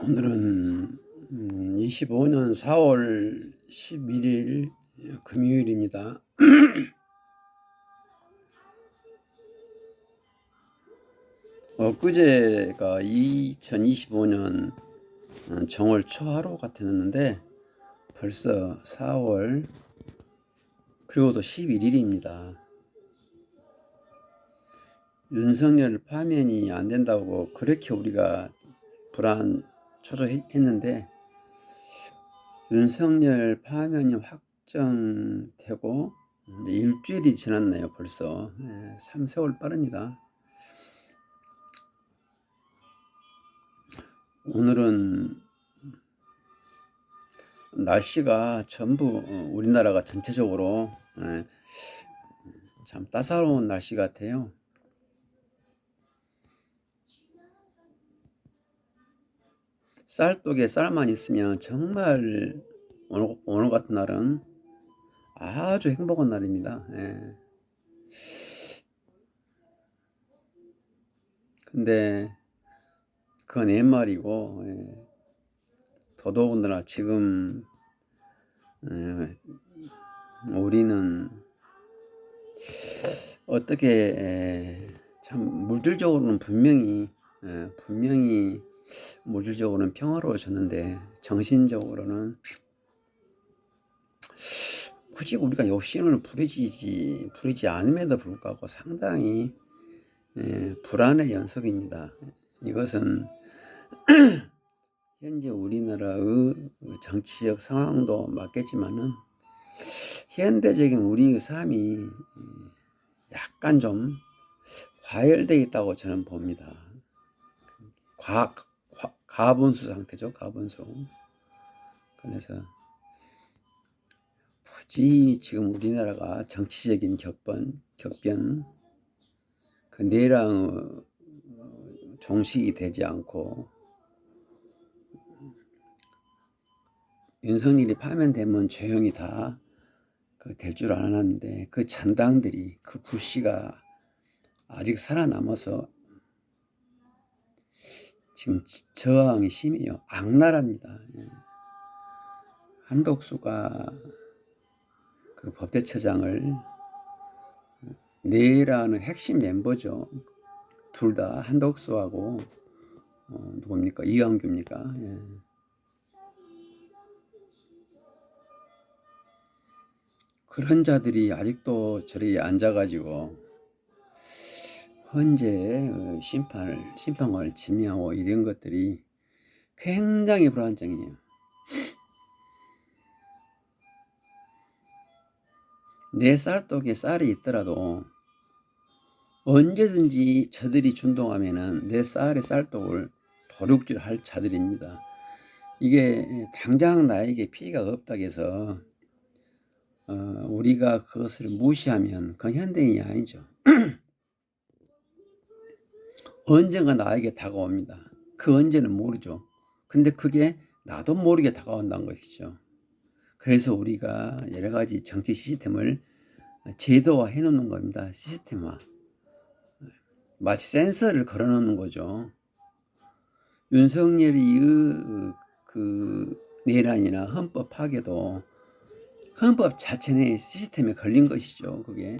오늘은 25년 4월 11일 금요일입니다. 엊그제가 2025년 정월 초하루 같았는데 벌써 4월 그리고 또 11일입니다. 윤석열 파면이 안 된다고 그렇게 우리가 불안 초조했는데 윤석열 파면이 확정되고 이제 일주일이 지났네요. 벌써 참 세월 빠릅니다. 오늘은 날씨가 전부 우리나라가 전체적으로 참 따사로운 날씨 같아요. 쌀독에 쌀만 있으면 정말 오늘 같은 날은 아주 행복한 날입니다. 근데 그건 옛말이고 더더군다나 지금 우리는 어떻게 참 물질적으로는 분명히 물질적으로는 평화로워졌는데 정신적으로는 굳이 우리가 욕심을 부리지 않음에도 불구하고 상당히 불안의 연속입니다. 이것은 현재 우리나라의 정치적 상황도 맞겠지만은 현대적인 우리의 삶이 약간 좀 과열되어 있다고 저는 봅니다. 가분수 상태죠. 가분수. 그래서 굳이 지금 우리나라가 정치적인 격변 그 내랑 종식이 되지 않고 윤석열이 파면되면 조용히 다 될 줄 알았는데 그 잔당들이 그 불씨가 아직 살아남아서 지금 저항이 심해요. 악랄합니다. 한덕수가 그 법제처장을 내라는 핵심 멤버죠. 둘 다 한덕수하고 누굽니까? 이광규입니까? 그런 자들이 아직도 저리 앉아가지고 현재 심판을 지명하고 이런 것들이 굉장히 불안정해요. 내 쌀독에 쌀이 있더라도 언제든지 저들이 준동하면은 내 쌀의 쌀독을 도둑질할 자들입니다. 이게 당장 나에게 피해가 없다고 해서 우리가 그것을 무시하면 그건 현대인이 아니죠. 언젠가 나에게 다가옵니다. 그 언제는 모르죠. 근데 그게 나도 모르게 다가온다는 것이죠. 그래서 우리가 여러 가지 정치 시스템을 제도화 해놓는 겁니다. 시스템화. 마치 센서를 걸어놓는 거죠. 윤석열이 그 내란이나 헌법 파괴도 헌법 자체 내 시스템에 걸린 것이죠. 그게.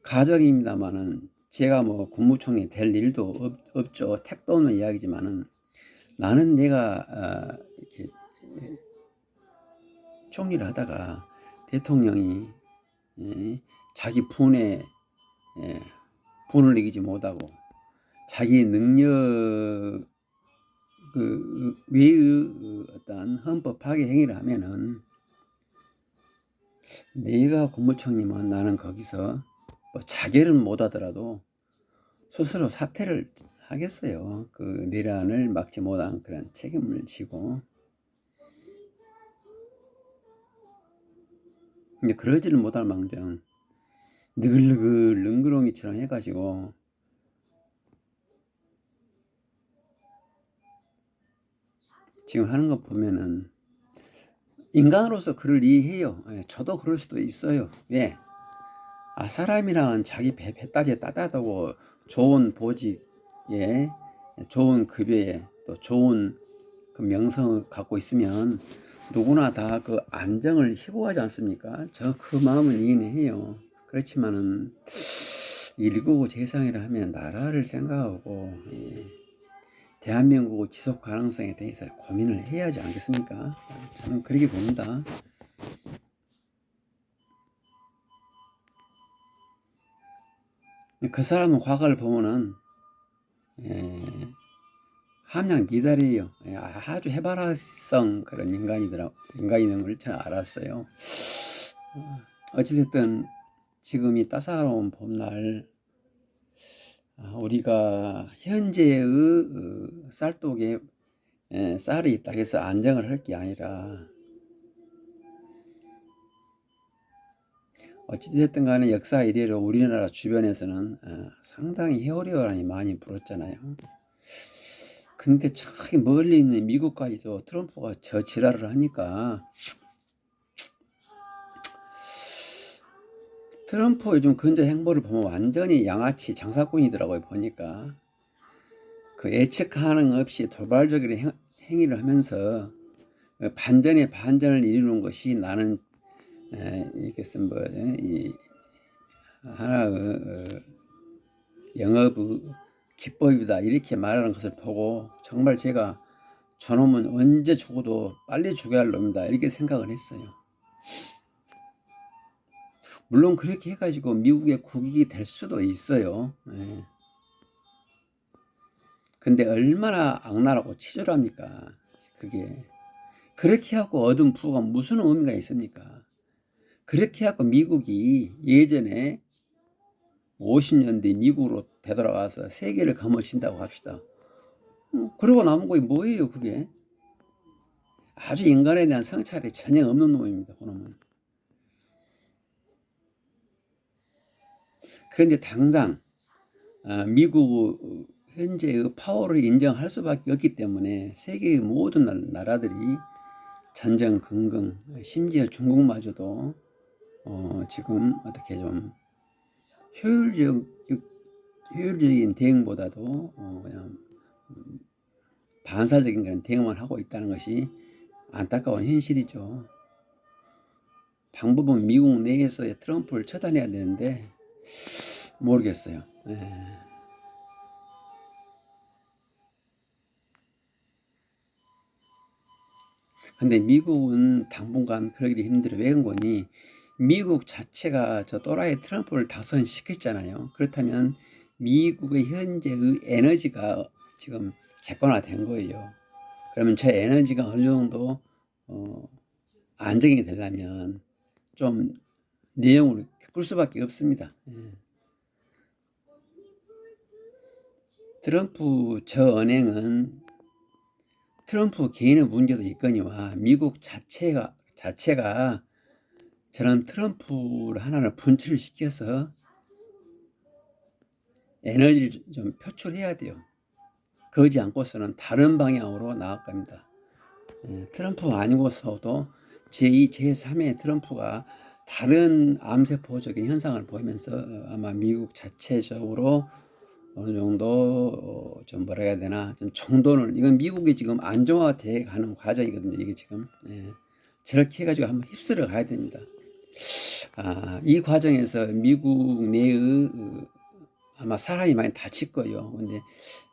가정입니다만은 제가 뭐 국무총리 될 일도 없죠. 택도 없는 이야기지만은 나는 내가 이렇게 총리를 하다가 대통령이 자기 분을 이기지 못하고 자기 능력 그 외의 어떤 헌법 파괴 행위를 하면은 내가 국무총리면 나는 거기서 뭐 자결은 못하더라도 스스로 사퇴를 하겠어요. 그 내란을 막지 못한 그런 책임을 지고. 근데 그러지를 못할 망정 느글느글 능그렁이처럼 해가지고 지금 하는 거 보면은 인간으로서 그를 이해해요. 저도 그럴 수도 있어요. 왜? 사람이란 자기 배따지에 따뜻하고 좋은 보직에 좋은 급여에 또 좋은 그 명성을 갖고 있으면 누구나 다 그 안정을 희보하지 않습니까? 저 그 마음은 이해해요. 그렇지만은 일국 재상이라 하면 나라를 생각하고 대한민국 지속 가능성에 대해서 고민을 해야 하지 않겠습니까? 저는 그렇게 봅니다. 그 사람은 과거를 보면은 함량 미달이에요. 아주 해바라성 그런 인간인 걸 잘 알았어요. 어찌됐든 지금이 따사로운 봄날 우리가 현재의 쌀독에 쌀이 있다 해서 안정을 할 게 아니라 어찌됐든 간에 역사 이래로 우리나라 주변에서는 상당히 회오리바람이 많이 불었잖아요. 근데 저기 멀리 있는 미국까지도 트럼프가 저 지랄을 하니까 트럼프 요즘 근저 행보를 보면 완전히 양아치 장사꾼이더라고요. 보니까 그 예측 가능 없이 돌발적인 행위를 하면서 반전에 반전을 이루는 것이 나는 이것은 이 하나의 영업의 기법이다 이렇게 말하는 것을 보고 정말 제가 저놈은 언제 죽어도 빨리 죽여야 할 놈이다 이렇게 생각을 했어요. 물론 그렇게 해가지고 미국의 국익이 될 수도 있어요. 근데 얼마나 악랄하고 치졸합니까? 그게 그렇게 하고 얻은 부가 무슨 의미가 있습니까? 그렇게 하고 미국이 예전에 50년대 미국으로 되돌아가서 세계를 거머쥔다고 합시다. 그러고 남은 거이 뭐예요 그게? 아주 인간에 대한 성찰이 전혀 없는 놈입니다. 그놈은. 그런데 당장 미국 현재의 파워를 인정할 수밖에 없기 때문에 세계의 모든 나라들이 전전 긍긍 심지어 중국마저도 지금 어떻게 좀 효율적인 대응보다도 그냥 반사적인 그런 대응만 하고 있다는 것이 안타까운 현실이죠. 방법은 미국 내에서의 트럼프를 처단해야 되는데 모르겠어요. 근데 미국은 당분간 그러기도 힘들어. 왜 그런 거니? 미국 자체가 저 또라이 트럼프를 당선시켰잖아요. 그렇다면 미국의 현재의 에너지가 지금 객관화된 거예요. 그러면 저 에너지가 어느 정도 안정이 되려면 좀 내용으로 끌 수밖에 없습니다. 트럼프 저 언행은 트럼프 개인의 문제도 있거니와 미국 자체가 저런 트럼프를 하나를 분출을 시켜서 에너지를 좀 표출해야 돼요. 그러지 않고서는 다른 방향으로 나아갈 겁니다. 트럼프 아니고서도 제2, 제3의 트럼프가 다른 암세포적인 현상을 보이면서 아마 미국 자체적으로 어느 정도 좀 뭐라 해야 되나 좀 정돈을 이건 미국이 지금 안정화돼 가는 과정이거든요. 이게 지금 저렇게 해가지고 한번 휩쓸어 가야 됩니다. 이 과정에서 미국 내의 아마 사람이 많이 다칠 거예요. 근데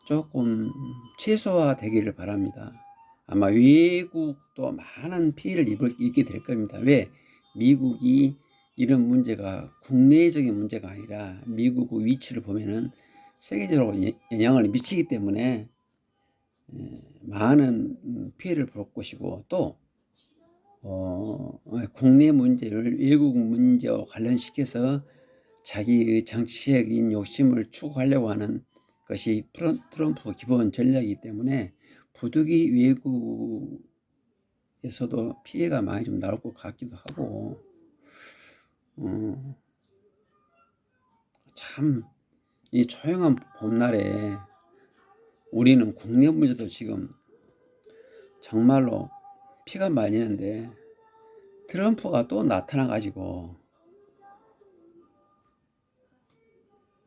조금 최소화되기를 바랍니다. 아마 외국도 많은 피해를 입게 될 겁니다. 왜? 미국이 이런 문제가 국내적인 문제가 아니라 미국의 위치를 보면은 세계적으로 영향을 미치기 때문에 많은 피해를 볼 것이고 또 국내 문제를 외국 문제와 관련시켜서 자기의 정치적인 욕심을 추구하려고 하는 것이 트럼프 기본 전략이기 때문에 부득이 외국에서도 피해가 많이 좀 나올 것 같기도 하고 참 이 조용한 봄날에 우리는 국내 문제도 지금 정말로 피가 말리는데 트럼프가 또 나타나 가지고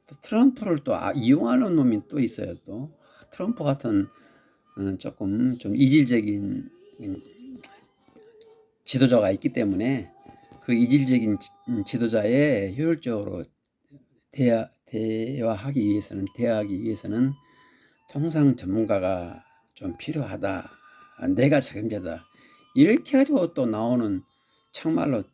또 트럼프를 또 이용하는 놈이 또 있어요. 또 트럼프 같은 조금 좀 이질적인 지도자가 있기 때문에 그 이질적인 지도자에 효율적으로 대화하기 위해서는 통상 전문가가 좀 필요하다. 내가 책임자다. 이렇게 가지고 또 나오는 정말로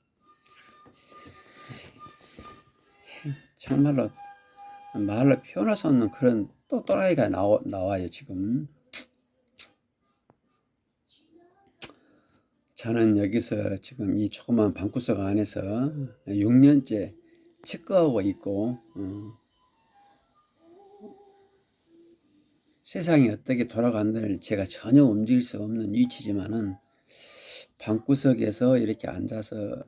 말로 표현할 수 없는 그런 또 또라이가 나와요 지금. 저는 여기서 지금 이 조그만 방구석 안에서 6년째 치과하고 있고 세상이 어떻게 돌아간다를 제가 전혀 움직일 수 없는 위치지만은 방구석에서 이렇게 앉아서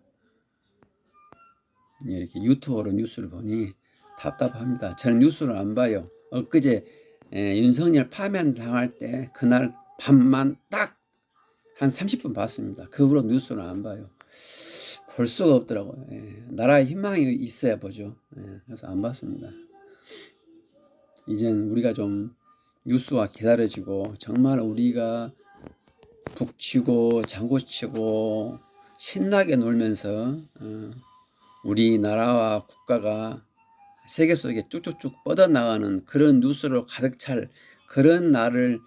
이렇게 유튜브로 뉴스를 보니 답답합니다. 저는 뉴스를 안 봐요. 엊그제 윤석열 파면 당할 때 그날 밤만 딱 한 30분 봤습니다. 그 후로 뉴스를 안 봐요. 볼 수가 없더라고요. 나라에 희망이 있어야 보죠. 그래서 안 봤습니다. 이젠 우리가 좀 뉴스가 기다려지고 정말 우리가 북치고 장구치고 신나게 놀면서 우리나라와 국가가 세계 속에 쭉쭉쭉 뻗어나가는 그런 뉴스로 가득 찰 그런 날을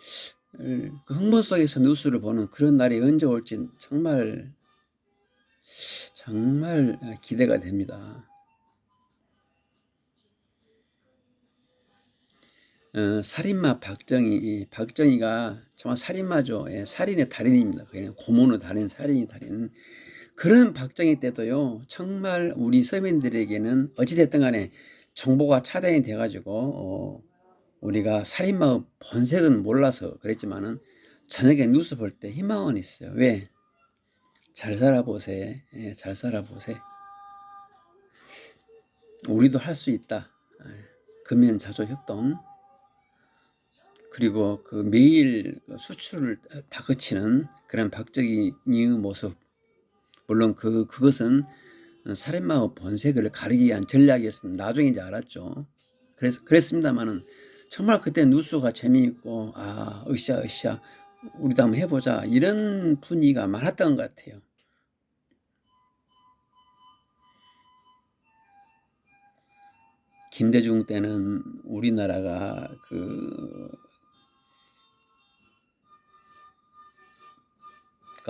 그 흥분 속에서 뉴스를 보는 그런 날이 언제 올지 정말 기대가 됩니다. 살인마 박정희가 정말 살인마죠. 살인의 달인입니다. 그냥 고문의 달인, 살인의 달인. 그런 박정희 때도요, 정말 우리 서민들에게는 어찌됐든 간에 정보가 차단이 돼가지고 우리가 살인마의 본색은 몰라서 그랬지만은 저녁에 뉴스 볼 때 희망은 있어요. 왜? 잘 살아보세. 잘 살아보세. 우리도 할 수 있다. 금연 자조 협동. 그리고 그 매일 수출을 다 그치는 그런 박정희의 모습. 물론 그것은 살인마의 본색을 가리기 위한 전략이었습니다. 나중에 이제 알았죠. 그랬습니다만은 정말 그때 뉴스가 재미있고 으쌰 우리도 한번 해보자 이런 분위기가 많았던 것 같아요. 김대중 때는 우리나라가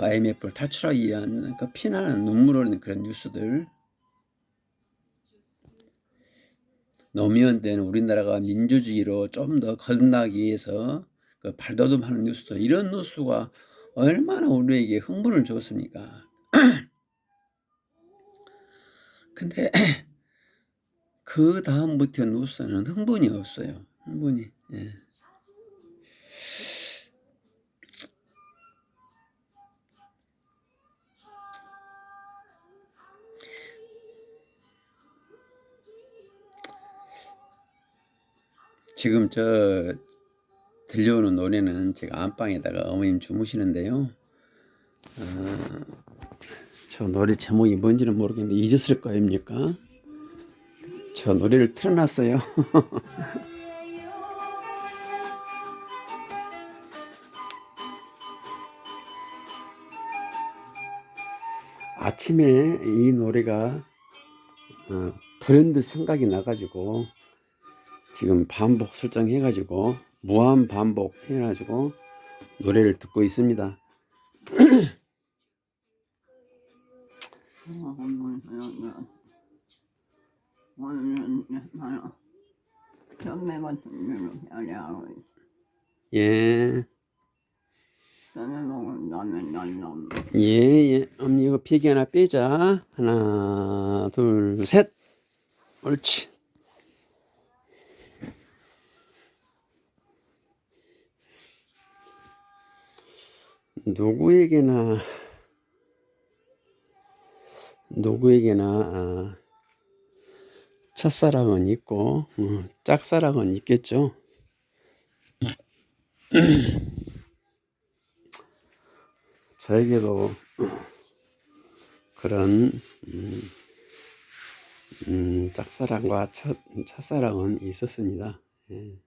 IMF를 탈출하기 위한 피나는 눈물 흘리는 그런 뉴스들, 노무현 때는 우리나라가 민주주의로 좀 더 거듭나기 위해서 발돋움하는 뉴스들, 이런 뉴스가 얼마나 우리에게 흥분을 줬습니까? 근데 그 다음부터 뉴스는 흥분이 없어요. 흥분이. 지금 들려오는 노래는 제가 안방에다가 어머님 주무시는데요. 저 노래 제목이 뭔지는 모르겠는데 잊었을 거입니까? 저 노래를 틀어놨어요. 아침에 이 노래가 브랜드 생각이 나가지고 지금 반복 설정해가지고 무한 반복 해가지고 노래를 듣고 있습니다. 예. 예. 이거 비기 하나 빼자. 하나, 둘, 셋. 옳지. 누구에게나 첫사랑은 있고 짝사랑은 있겠죠. 저에게도 그런 짝사랑과 첫사랑은 있었습니다. 예.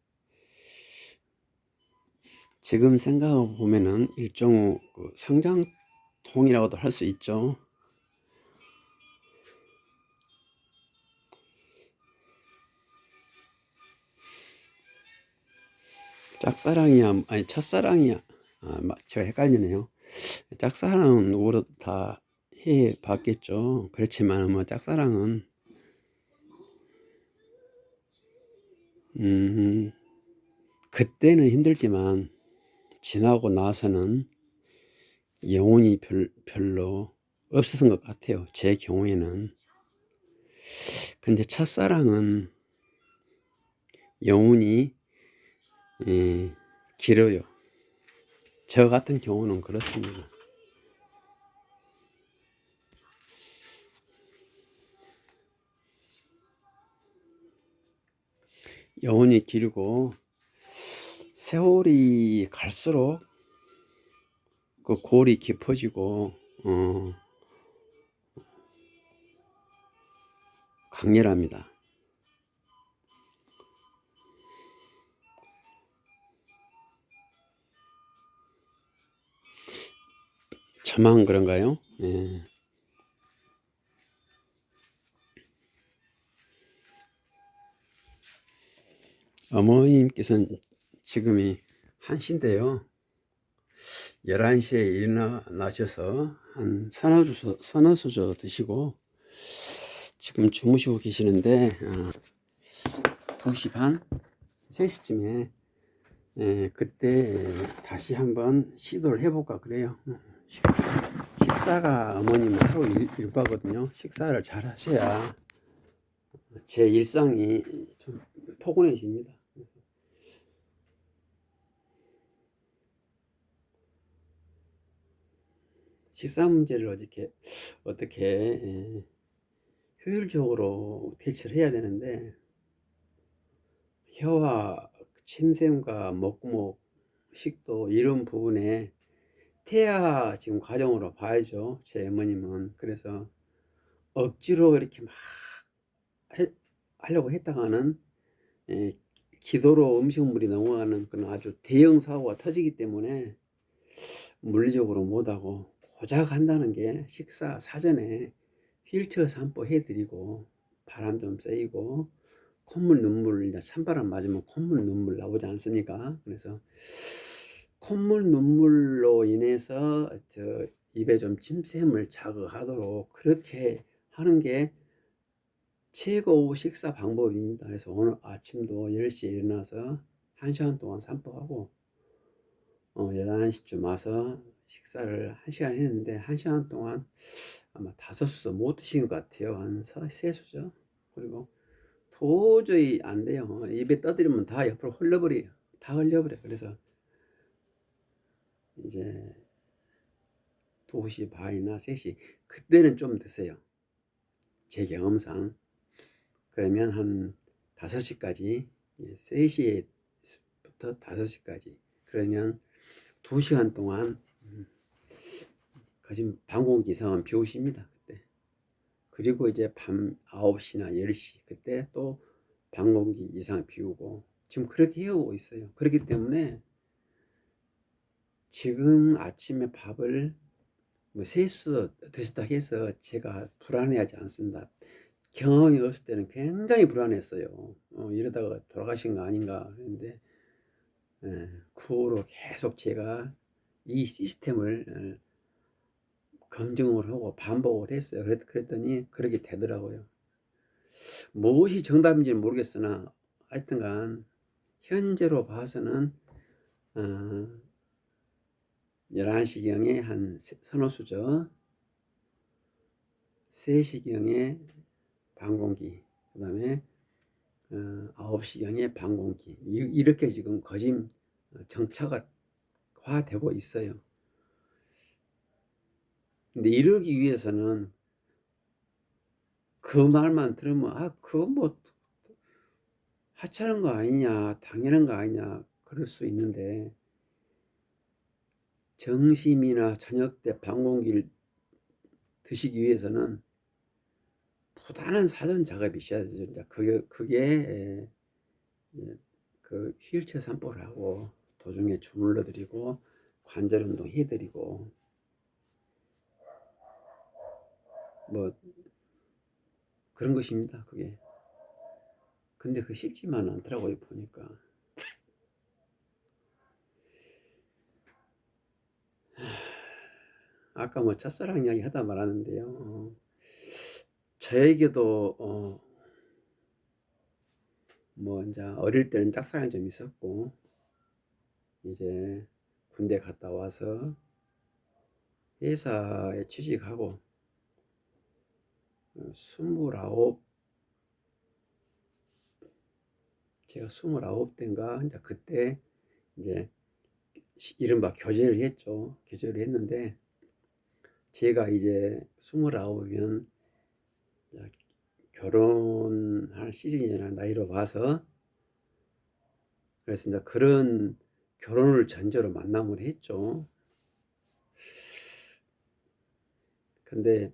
지금 생각해 보면은 일종의 그 성장통이라고도 할 수 있죠. 짝사랑이야, 아니 첫사랑이야. 제가 헷갈리네요. 짝사랑은 누구로 다 해봤겠죠. 그렇지만 뭐 짝사랑은 그때는 힘들지만 지나고 나서는 영혼이 별로 없었던 것 같아요. 제 경우에는. 근데 첫사랑은 영혼이 길어요. 저 같은 경우는 그렇습니다. 영혼이 길고 세월이 갈수록 그 골이 깊어지고 강렬합니다. 저만 그런가요? 예. 어머님께서는 지금이 1시인데요. 11시에 일어나셔서 한 서너 수저 드시고 지금 주무시고 계시는데 2시 반? 3시쯤에 그때 다시 한번 시도를 해볼까 그래요. 식사가 어머님 하루 일과거든요. 식사를 잘 하셔야 제 일상이 좀 포근해집니다. 식사 문제를 어떻게 효율적으로 대처를 해야 되는데 혀와 침샘과 먹구멍, 식도 이런 부분에 태아 지금 과정으로 봐야죠. 제 어머님은. 그래서 억지로 이렇게 막 하려고 했다가는 기도로 음식물이 넘어가는 그런 아주 대형 사고가 터지기 때문에 물리적으로 못하고 고작 한다는 게 식사 사전에 휠체어 산보 해드리고 바람 좀 쐬이고 콧물 눈물 찬바람 맞으면 콧물 눈물 나오지 않습니까? 그래서 콧물 눈물로 인해서 입에 좀 침샘을 자극하도록 그렇게 하는 게 최고 식사 방법입니다. 그래서 오늘 아침도 10시에 일어나서 1시간 동안 산보하고 11시쯤 와서 식사를 1시간 했는데 1시간 동안 아마 5수저 못 드신 것 같아요. 한 3수저. 그리고 도저히 안 돼요. 입에 떠들이면 다 옆으로 흘러버려요. 다 흘려버려요. 그래서 이제 2시 반이나 3시 그때는 좀 드세요. 제 경험상. 그러면 한 5시까지 3시부터 5시까지 그러면 2시간 동안 거진 반 공기 이상은 비우십니다. 그때. 그리고 이제 밤 9시나 10시 그때 또 반 공기 이상 비우고 지금 그렇게 해오고 있어요. 그렇기 때문에 지금 아침에 밥을 뭐 세수 드시다 해서 제가 불안해하지 않습니다. 경험이 없을 때는 굉장히 불안했어요. 이러다가 돌아가신 거 아닌가 했는데 그 후로 계속 제가 이 시스템을 검증을 하고 반복을 했어요. 그랬더니 그렇게 되더라고요. 무엇이 정답인지 모르겠으나 하여튼간 현재로 봐서는 11시경에 한 서너 수저 3시경에 반 공기 그 다음에 9시경에 반 공기 이렇게 지금 거진 정착화 되고 있어요. 근데 이러기 위해서는 그 말만 들으면 그거 뭐 하찮은 거 아니냐 당연한 거 아니냐 그럴 수 있는데 점심이나 저녁 때 반 공기를 드시기 위해서는 부단한 사전 작업이 있어야 되죠. 이제 그게 그 휠체어 산보를 하고 도중에 주물러 드리고 관절 운동 해드리고 뭐 그런 것입니다. 그게. 근데 그 쉽지만 않더라고요, 보니까. 아까 뭐 첫사랑 이야기 하다 말았는데요. 저에게도 뭐 이제 어릴 때는 짝사랑이 좀 있었고, 이제 군대 갔다 와서 회사에 취직하고 29, 제가 29대인가 이제 그때 이제 이른바 교제를 했죠. 교제를 했는데 제가 이제 29이면 결혼할 시즌이나 나이로 봐서, 그래서 이제 그런 결혼을 전제로 만남을 했죠. 근데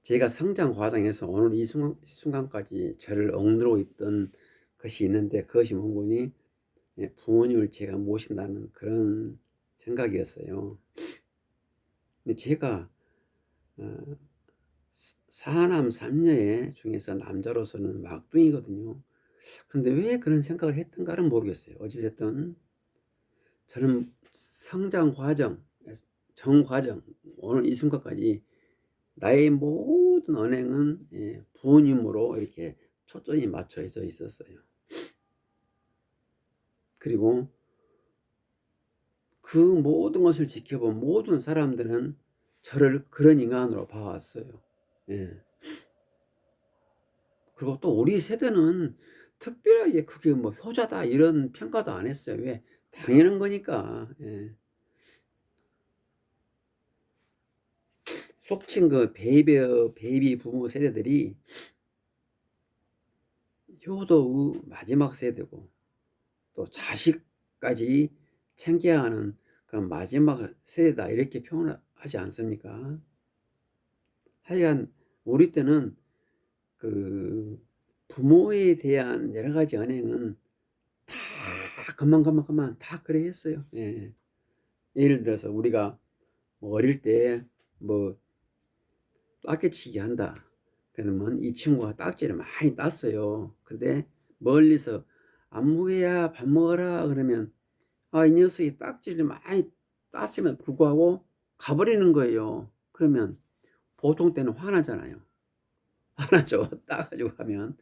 제가 성장 과정에서 오늘 이 순간까지 저를 억누르고 있던 것이 있는데, 그것이 뭔고니 부모님을 제가 모신다는 그런 생각이었어요. 근데 제가 사남 삼녀의 중에서 남자로서는 막둥이거든요. 근데 왜 그런 생각을 했던가는 모르겠어요. 어찌됐든 저는 성장 과정, 정 과정, 오늘 이 순간까지 나의 모든 언행은 부모님으로 이렇게 초점이 맞춰져 있었어요. 그리고 그 모든 것을 지켜본 모든 사람들은 저를 그런 인간으로 봐왔어요. 예. 그리고 또 우리 세대는 특별하게 그게 뭐 효자다 이런 평가도 안 했어요. 왜? 당연한 거니까. 예. 속칭 그 베이비 부모 세대들이 효도의 마지막 세대고 또 자식까지 챙겨야 하는 그 마지막 세대다 이렇게 표현을 하지 않습니까? 하여간 우리 때는 그 부모에 대한 여러 가지 언행은 다 그만 다 그래 했어요. 예. 예를 들어서 우리가 뭐 어릴 때 뭐 딱지치기 한다. 그러면 이 친구가 딱지를 많이 땄어요. 근데 멀리서 안무개야 밥 먹어라 그러면 이 녀석이 딱지를 많이 땄음에도 불구하고 가버리는 거예요. 그러면 보통 때는 화나잖아요. 화나죠. 따가지고 가면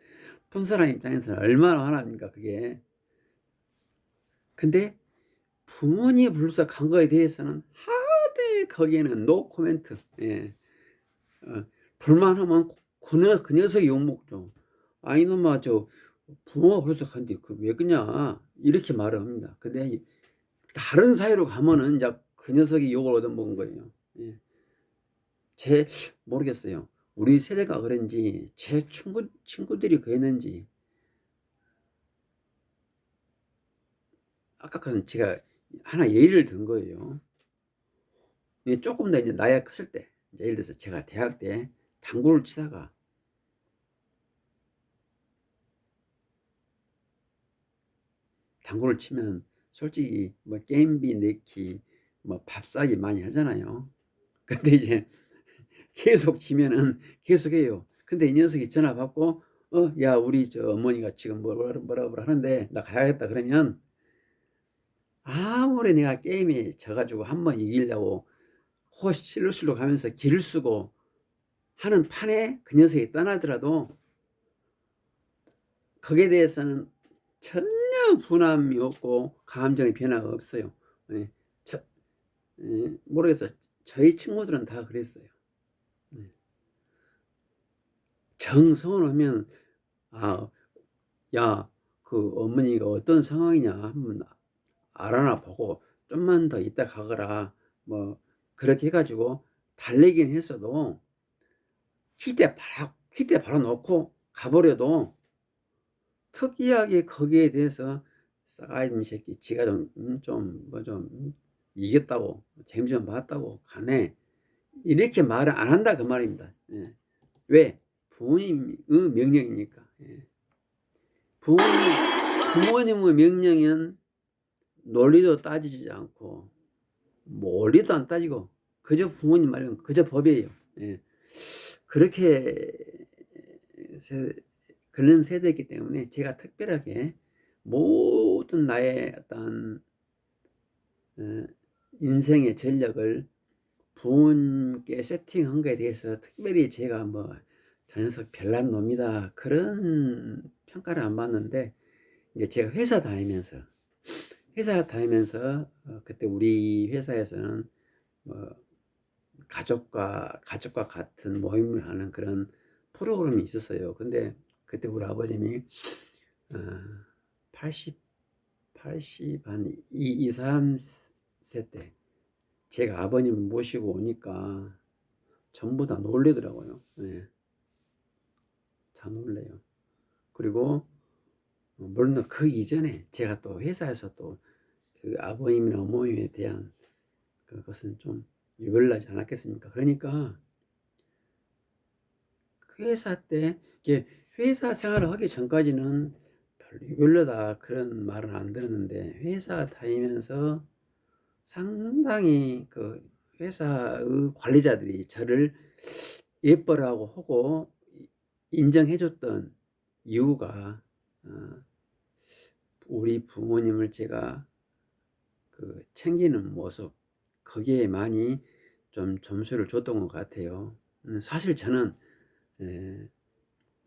푼 사람 입장에서는 얼마나 화납니까 그게. 근데 부모님 불러서 간 거에 대해서는 하되 거기에는 노 코멘트. 예. 불만하면 그 녀석이 욕먹죠. 이놈아 저 부모가 벌써 간데 왜 그냐 이렇게 말을 합니다. 근데 다른 사이로 가면은 이제 그 녀석이 욕을 얻어먹은 거예요. 제 모르겠어요. 우리 세대가 그런지 제 친구들이 그랬는지. 아까 제가 하나 예를 든 거예요. 조금 더 이제 나이가 컸을 때, 예를 들어서 제가 대학 때 당구를 치다가 당구를 치면 솔직히 뭐 게임비 내기 뭐 밥 사기 많이 하잖아요. 근데 이제 계속 치면은 계속 해요. 근데 이 녀석이 전화 받고 야 우리 저 어머니가 지금 뭐라 하는데 나 가야겠다 그러면 아무리 내가 게임에 져가지고 한번 이기려고 실룩실룩 하면서 기를 쓰고 하는 판에 그 녀석이 떠나더라도 거기에 대해서는 전혀 분함이 없고 감정의 변화가 없어요. 예, 모르겠어요. 저희 친구들은 다 그랬어요. 정서원 하면 야, 그 어머니가 어떤 상황이냐 한번 알아나 보고 좀만 더 이따 가거라 뭐 그렇게 해가지고 달래긴 했어도 퀴대 바로 놓고 가버려도 특이하게 거기에 대해서 싸가지 새끼 지가 좀 이겼다고 재미 좀 봤다고 가네 이렇게 말을 안 한다 그 말입니다. 예. 왜? 부모님의 명령이니까. 예. 부모님의 명령은 논리도 따지지 않고 뭐 원리도 안 따지고 그저 부모님 말은 그저 법이에요. 예. 그렇게 그런 세대이기 때문에 제가 특별하게 모든 나의 어떤 인생의 전략을 부모님께 세팅한 거에 대해서 특별히 제가 뭐 저 녀석 별난 놈이다 그런 평가를 안 받는데, 이제 제가 회사 다니면서 그때 우리 회사에서는 뭐 가족과 같은 모임을 하는 그런 프로그램이 있었어요. 근데 그때 우리 아버님이 80 한 3세 때 제가 아버님을 모시고 오니까 전부 다 놀래더라고요. 네. 다 놀래요. 그리고 물론 그 이전에 제가 또 회사에서 또 그 아버님이나 어머님에 대한 그것은 좀 유별나지 않았겠습니까? 그러니까 회사 때 회사 생활을 하기 전까지는 별로 유별나다 그런 말은 안 들었는데, 회사 다니면서 상당히 그 회사의 관리자들이 저를 예뻐라고 하고 인정해줬던 이유가 우리 부모님을 제가 그 챙기는 모습, 거기에 많이 좀 점수를 줬던 것 같아요. 사실 저는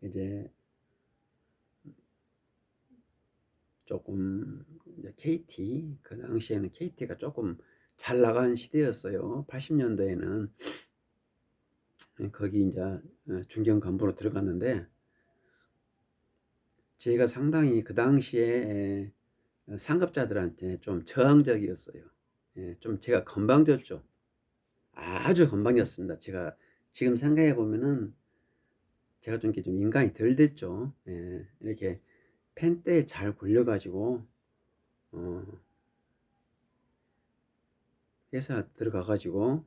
이제 조금 이제 KT, 그 당시에는 KT가 조금 잘 나간 시대였어요. 80년도에는 거기 이제 중견 간부로 들어갔는데, 제가 상당히 그 당시에 상급자들한테 좀 저항적이었어요. 좀 제가 건방졌죠. 아주 건방졌습니다. 제가 지금 생각해 보면은 제가 좀 이렇게 좀 인간이 덜 됐죠. 이렇게 펜대에 잘 굴려가지고 회사 들어가가지고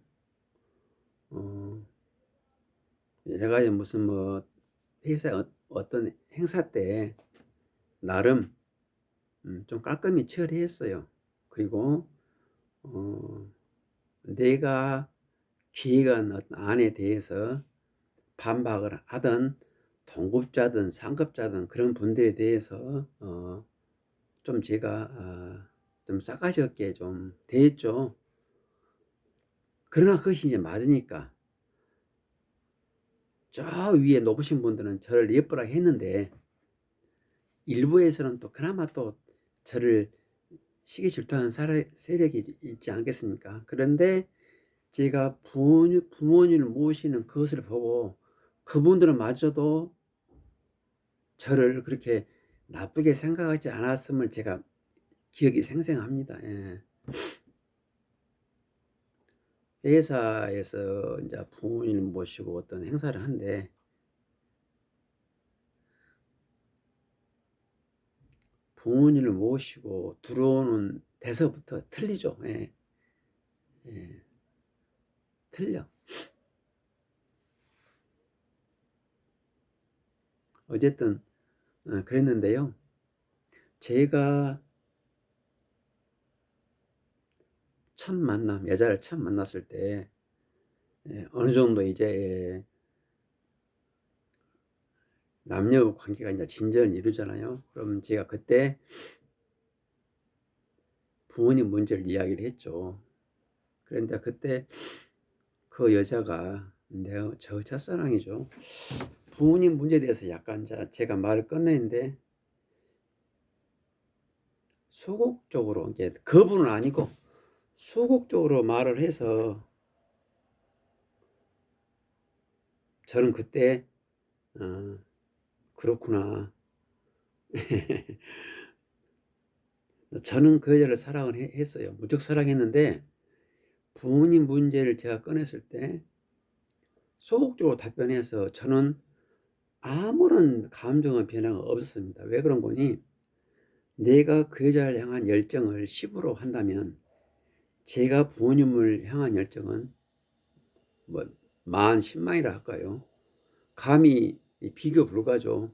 내가 무슨 뭐 회사 어떤 행사 때 나름 좀 깔끔히 처리했어요. 그리고 내가 기획한 어떤 안에 대해서 반박을 하던 동급자든 상급자든 그런 분들에 대해서 좀 제가 좀 싸가지 없게 좀 대했죠. 그러나 그것이 이제 맞으니까 저 위에 높으신 분들은 저를 예쁘라 했는데, 일부에서는 또 그나마 또 저를 시기 질투하는 세력이 있지 않겠습니까? 그런데 제가 부모님을 모시는 그것을 보고 그분들은 마저도 저를 그렇게 나쁘게 생각하지 않았음을 제가 기억이 생생합니다. 회사에서 이제 부모님을 모시고 어떤 행사를 한데, 부모님을 모시고 들어오는 데서부터 틀리죠. 틀려. 어쨌든 그랬는데요. 제가 여자를 처음 만났을 때 어느 정도 이제 남녀 관계가 이제 진전을 이루잖아요. 그럼 제가 그때 부모님 문제를 이야기를 했죠. 그런데 그때 그 여자가 저 첫사랑이죠. 부모님 문제에 대해서 약간 제가 말을 꺼냈는데 소극적으로, 이제 거부는 아니고 소극적으로 말을 해서 저는 그때 그렇구나. 저는 그 여자를 사랑을 했어요. 무척 사랑했는데 부모님 문제를 제가 꺼냈을 때 소극적으로 답변해서 저는 아무런 감정의 변화가 없었습니다. 왜 그런 거니? 내가 그 여자를 향한 열정을 10으로 한다면 제가 부모님을 향한 열정은 뭐, 만, 10만이라 할까요? 감히 비교 불가죠.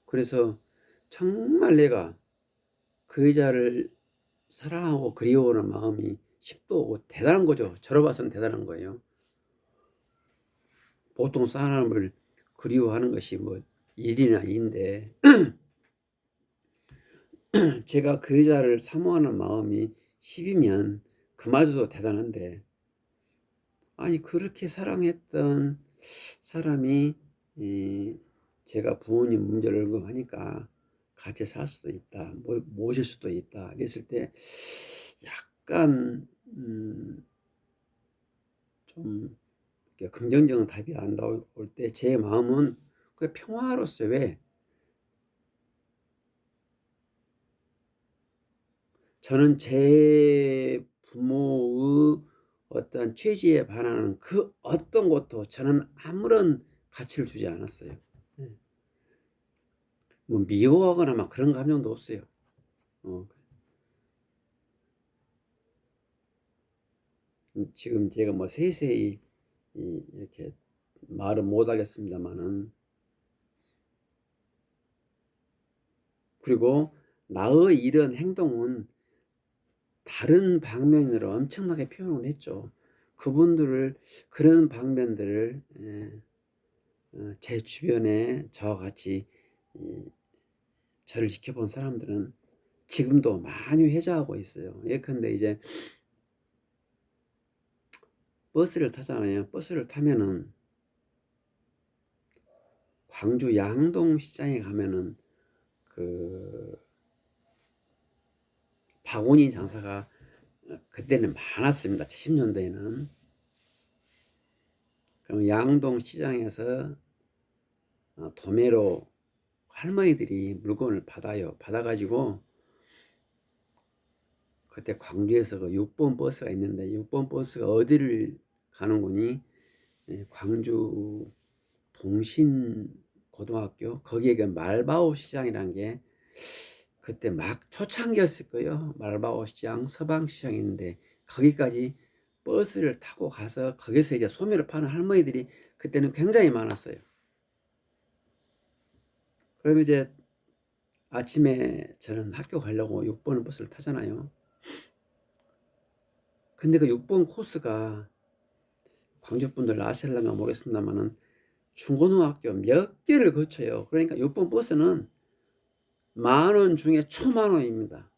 그래서 정말 내가 그 여자를 사랑하고 그리워하는 마음이 10도 대단한 거죠. 저로 봐서는 대단한 거예요. 보통 사람을 그리워하는 것이 뭐 일이나 인데 제가 그 여자를 사모하는 마음이 10이면 그마저도 대단한데, 아니 그렇게 사랑했던 사람이 제가 부모님 문제를 언급하니까 같이 살 수도 있다, 모실 수도 있다 그랬을 때 약간 좀 긍정적인 답이 안 나올 때 제 마음은 그 평화로웠어요. 왜? 저는 제 부모의 어떤 취지에 반하는 그 어떤 것도 저는 아무런 가치를 주지 않았어요. 뭐 미워하거나 막 그런 감정도 없어요. 지금 제가 뭐 세세히 이렇게 말은 못 하겠습니다만은, 그리고 나의 이런 행동은 다른 방면으로 엄청나게 표현을 했죠. 그분들을 그런 방면들을 제 주변에 저와 같이 저를 지켜본 사람들은 지금도 많이 회자하고 있어요. 예컨대 이제 버스를 타잖아요. 버스를 타면은 광주 양동시장에 가면은 그 바구니 장사가 그때는 많았습니다. 70년대에는. 그럼 양동시장에서 도매로 할머니들이 물건을 받아가지고 그때 광주에서 그 6번 버스가 있는데 6번 버스가 어디를 가는 거니? 광주 동신고등학교 거기에 그 말바오 시장이라는 게 그때 막 초창기였을 거예요. 말바오 시장, 서방시장이 있는데 거기까지 버스를 타고 가서 거기서 이제 소매를 파는 할머니들이 그때는 굉장히 많았어요. 그럼 이제 아침에 저는 학교 가려고 6번 버스를 타잖아요. 근데 그 6번 코스가 광주 분들 아실런가 모르겠습니다만은 중고등학교 몇 개를 거쳐요. 그러니까 6번 버스는 10,000원 중에 초만원입니다.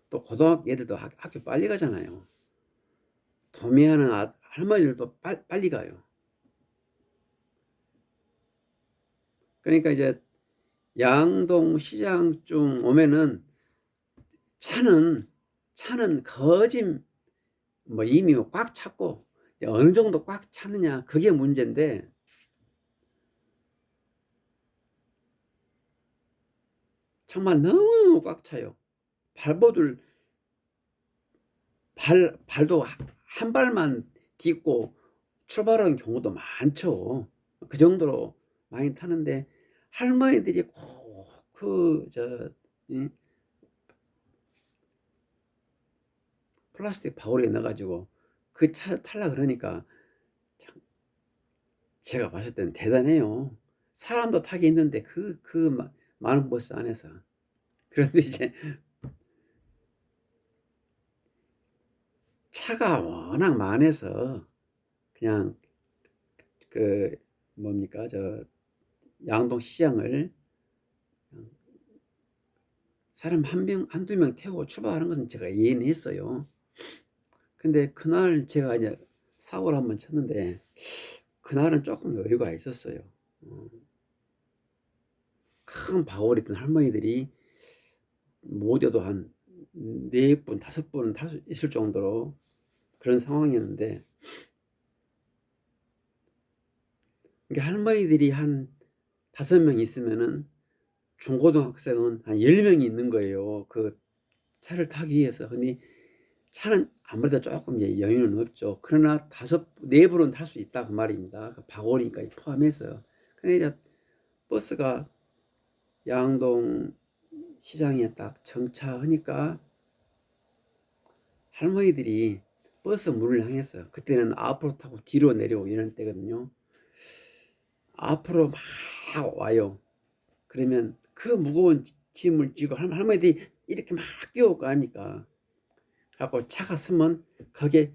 또 고등학교 애들도 학교 빨리 가잖아요. 도매하는 할머니들도 빨리 가요. 그러니까 이제 양동시장쯤 오면은 차는 거진 뭐 이미 꽉 찼고, 어느 정도 꽉 차느냐 그게 문제인데, 정말 너무 꽉 차요. 발도 한 발만 딛고 출발하는 경우도 많죠. 그 정도로 많이 타는데 할머니들이 꼭그 플라스틱 바구니에 넣어가지고 그 차 탈라 그러니까 참 제가 봤을 때는 대단해요. 사람도 타기 힘든데 많은 버스 안에서. 그런데 이제 차가 워낙 많아서 그냥 그 뭡니까 저 양동 시장을 사람 한두 명 태우고 출발하는 것은 제가 이해는 했어요. 근데 그날 제가 이제 사고를 한번 쳤는데 그날은 조금 여유가 있었어요. 큰 바구리 든 할머니들이 모여도 한 4분, 5분은 탈 수 있을 정도로 그런 상황이었는데, 이게 할머니들이 한 5명 있으면은 중고등학생은 한 10명이 있는 거예요. 그 차를 타기 위해서. 근데 차는 아무래도 조금 이제 여유는 없죠. 그러나 4분은 탈 수 있다 그 말입니다. 그 바구니까지 포함해서. 근데 이제 버스가 양동 시장에 딱 정차하니까 할머니들이 버스 문을 향했어요. 그때는 앞으로 타고 뒤로 내려오고 이런 때거든요. 앞으로 막 와요. 그러면 그 무거운 짐을 지고 할머니들이 이렇게 막 뛰어올 거 아닙니까? 갖고 차가 서면 거기에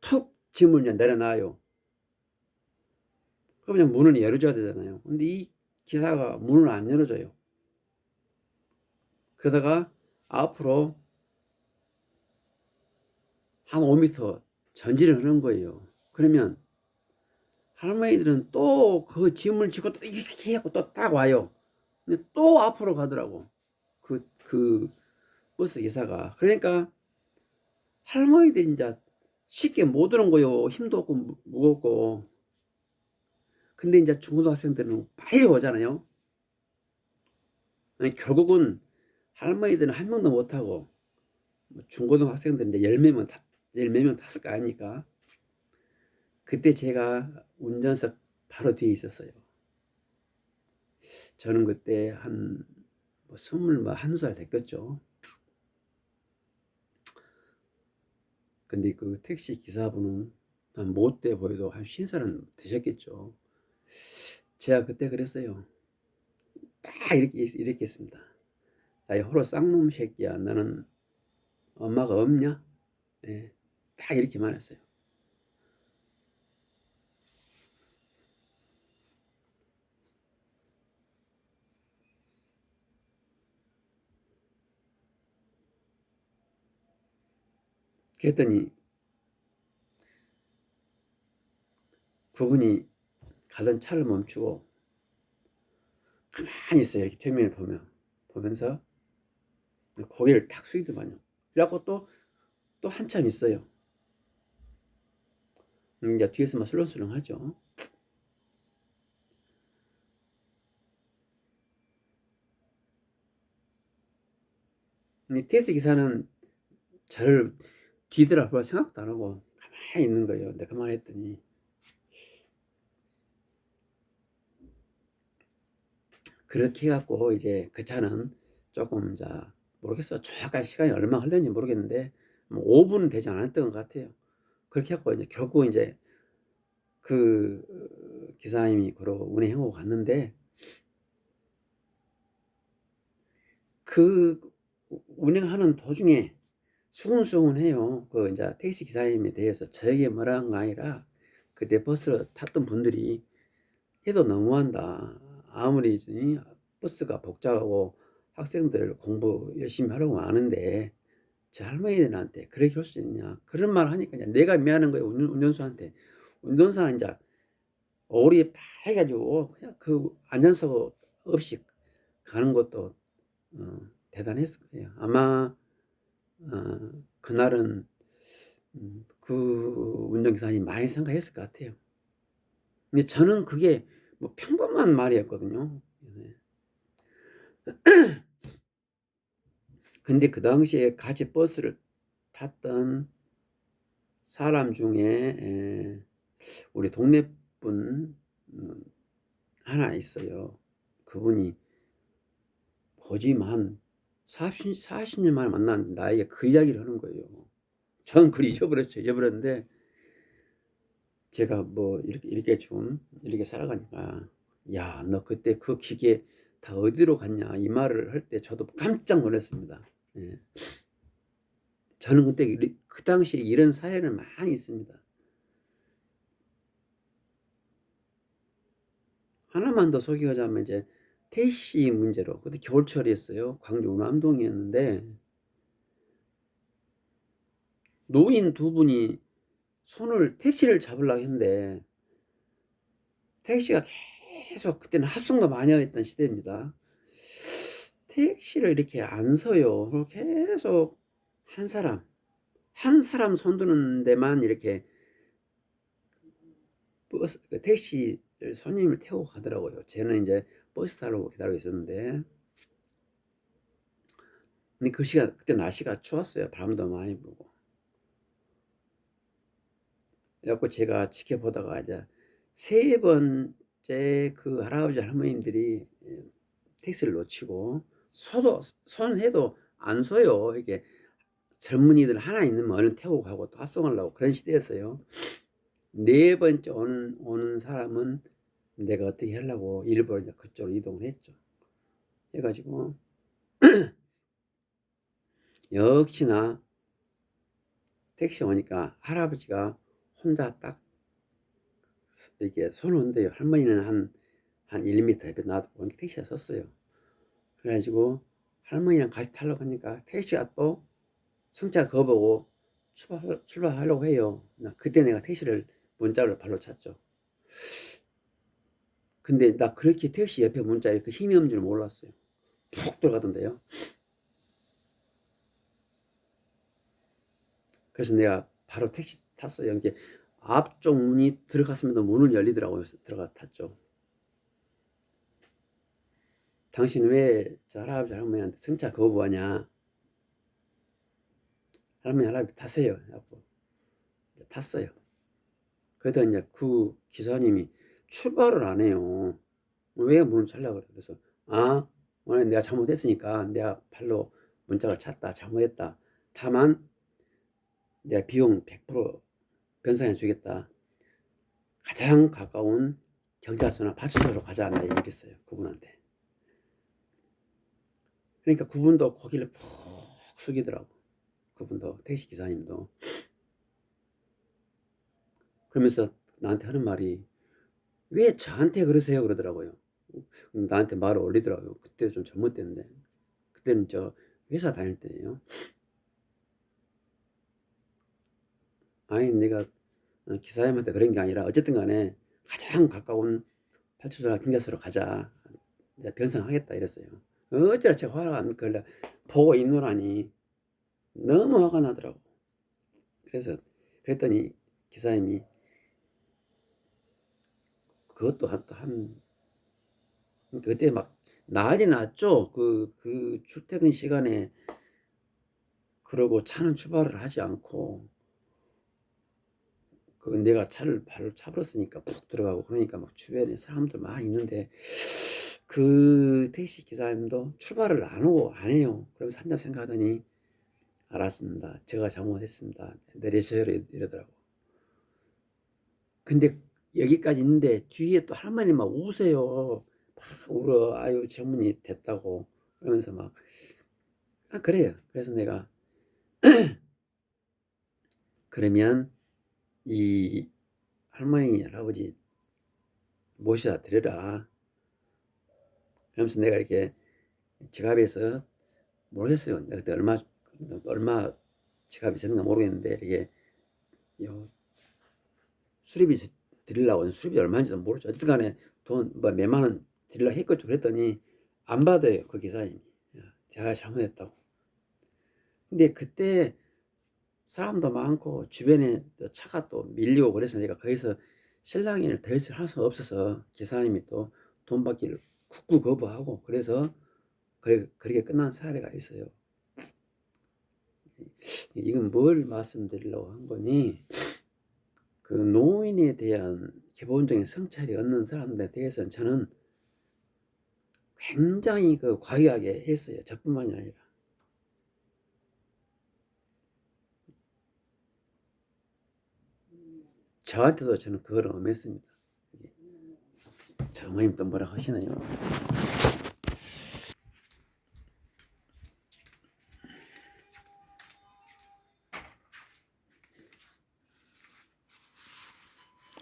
툭 짐을 그냥 내려놔요. 그러면 문을 열어줘야 되잖아요. 근데 이 기사가 문을 안 열어줘요. 그러다가 앞으로 한 5m 전진을 하는 거예요. 그러면 할머니들은 또 그 짐을 지고 또 이렇게 하고 또 딱 와요. 근데 또 앞으로 가더라고. 그 버스 기사가. 그러니까 할머니들이 이제 쉽게 못 오는 거요. 힘도 없고 무겁고. 근데 이제 중고등학생들은 빨리 오잖아요. 아니, 결국은 할머니들은 한 명도 못 타고 중고등학생들은 이제 열 몇 명 탔을 거 아닙니까? 그때 제가 운전석 바로 뒤에 있었어요. 저는 그때 한 21살 됐겠죠. 근데 그 택시 기사분은 한 못돼 보여도 한 50살은 되셨겠죠. 제가 그때 그랬어요. 딱 이렇게 했습니다. 야, 호로 쌍놈 새끼야. 너는 엄마가 없냐? 예, 딱 이렇게 말했어요. 그랬더니 그분이 가던 차를 멈추고 가만히 있어요. 이렇게 정면을 보면서 고개를 탁 숙이더만요. 그래갖고 또 한참 있어요. 이제 뒤에서 막 술렁술렁 하죠. 택시 기사는 저를 뒤돌아볼 생각도 안 하고 가만히 있는 거예요. 근데 그만 했더니 그렇게 해갖고 이제 그 차는 조금 모르겠어. 정확한 시간이 얼마 흘렀는지 모르겠는데 뭐 5분은 되지 않았던 것 같아요. 그렇게 해갖고 이제 결국 이제 그 기사님이 그러 운행하고 갔는데 그 운행하는 도중에 수근수근해요. 그 이제 택시 기사님에 대해서 저에게 뭐라는 거 아니라 그때 버스를 탔던 분들이 해도 너무한다. 아무리 버스가 복잡하고 학생들 공부 열심히 하려고 하는데 저 할머니들한테 그렇게 할 수 있냐. 그런 말 하니까 이제 내가 미안한 거예요. 운전수한테. 운전사는 이제 얼이 파해가지고 그냥 그 안전석 없이 가는 것도 대단했을 거예요. 아마 그날은 그 운전기사님 많이 생각했을 것 같아요. 근데 저는 그게 뭐 평범한 말이었거든요. 근데 그 당시에 같이 버스를 탔던 사람 중에 우리 동네 분 하나 있어요. 그분이 거짓말 40년 만에 만난 나에게 그 이야기를 하는 거예요. 저는 그걸 잊어버렸는데 제가 뭐 이렇게 좀 이렇게 살아가니까 야, 너 그때 그 기계 다 어디로 갔냐 이 말을 할 때 저도 깜짝 놀랐습니다. 예. 저는 그때 그 당시에 이런 사연은 많이 있습니다. 하나만 더 소개하자면 이제 택시 문제로 그때 겨울철이었어요. 광주 운암동이었는데 노인 두 분이 손을 택시를 잡으려고 했는데 택시가 계속 그때는 합성도 많이 했던 시대입니다. 택시를 이렇게 안 서요. 계속 한 사람 손드는 데만 이렇게 택시 손님을 태우고 가더라고요. 쟤는 이제 버스 타려고 기다리고 있었는데 근데 그 시간 그때 날씨가 추웠어요. 바람도 많이 불고 그래갖고 제가 지켜보다가 이제 세 번째 그 할아버지 할머님들이 택시를 놓치고 손해도 안 서요. 이렇게 젊은이들 하나 있으면 얼른 태우고 가고 또 합성하려고 그런 시대였어요. 네 번째 오는 사람은 내가 어떻게 하려고 일부러 이제 그쪽으로 이동을 했죠. 해가지고 역시나 택시 오니까 할아버지가 혼자 딱 이렇게 손을 흔대요. 할머니는 한 1m 옆에 놔두고 택시가 섰어요. 그래가지고 할머니랑 같이 타려고 하니까 택시가 또 승차 거보고 출발하려고 해요. 그때 내가 택시를 문자를 발로 찼죠. 근데 나 그렇게 택시 옆에 문자에 그 힘이 없는 줄 몰랐어요. 푹 들어가던데요. 그래서 내가 바로 택시 탔어요. 이게 앞쪽 문이 들어갔으면 문을 열리더라고요. 들어가 탔죠. 당신 왜 저 할아버지 할머니한테 승차 거부하냐? 할아버지 타세요. 하고 탔어요. 그러다 이제 그 기사님이 출발을 안 해요. 왜 문을 찾려고 그래? 그래서 오늘 내가 잘못했으니까 내가 발로 문짝을 찼다. 잘못했다. 다만 내가 비용 100% 변상해 주겠다. 가장 가까운 경찰서나 파출소로 가자. 나 얘기했어요. 그분한테. 그러니까 그분도 고개를 푹 숙이더라고. 그분도 택시 기사님도. 그러면서 나한테 하는 말이 왜 저한테 그러세요? 그러더라고요. 나한테 말을 올리더라고요. 그때 좀 잘못됐는데. 그때는 저 회사 다닐 때예요. 아니 내가 기사님한테 그런 게 아니라 어쨌든 간에 가장 가까운 파출소나 경찰서로 가자. 내가 변상하겠다 이랬어요. 어쩌라 제가 화가 안 걸려. 보고 있노라니 너무 화가 나더라고. 그래서 그랬더니 기사님이 그것도 한 그때 막 난리 났죠. 그 출퇴근 시간에 그러고 차는 출발을 하지 않고 그 내가 차를 발로 차버렸으니까 푹 들어가고 그러니까 막 주변에 사람들 막 있는데 그 택시 기사님도 출발을 안 해요. 그러면서 한참 생각하더니 알았습니다. 제가 잘못했습니다. 내리세요 이러더라고. 근데 여기까지 있는데 뒤에 또 할머니 막 우세요. 막 울어. 아유 젊은이 됐다고. 그러면서 막 그래요. 그래서 내가 그러면 이 할머니 할아버지 모셔다 드려라. 그러면서 내가 이렇게 지갑에서 모르겠어요. 내가 그때 얼마 지갑이 있었는가 모르겠는데 이게 수리비 드리려고 수리비 얼마인지도 모르죠. 어쨌든 간에 돈 뭐 몇만 원 드리려고 했겠죠. 그랬더니 안 받아요. 그 기사님이. 제가 잘못했다고. 근데 그때 사람도 많고 주변에 또 차가 또 밀리고 그래서 내가 거기서 실랑이를 더 이상 할 수 없어서 기사님이 또 돈 받기를 굳고 거부하고 그래서 그렇게 끝난 사례가 있어요. 이건 뭘 말씀드리려고 한 거니 그 노인에 대한 기본적인 성찰이 없는 사람들에 대해서는 저는 굉장히 그 과하게 했어요. 저뿐만이 아니라. 저한테도 저는 그걸 엄했습니다. 장모님 또 뭐라 하시나요?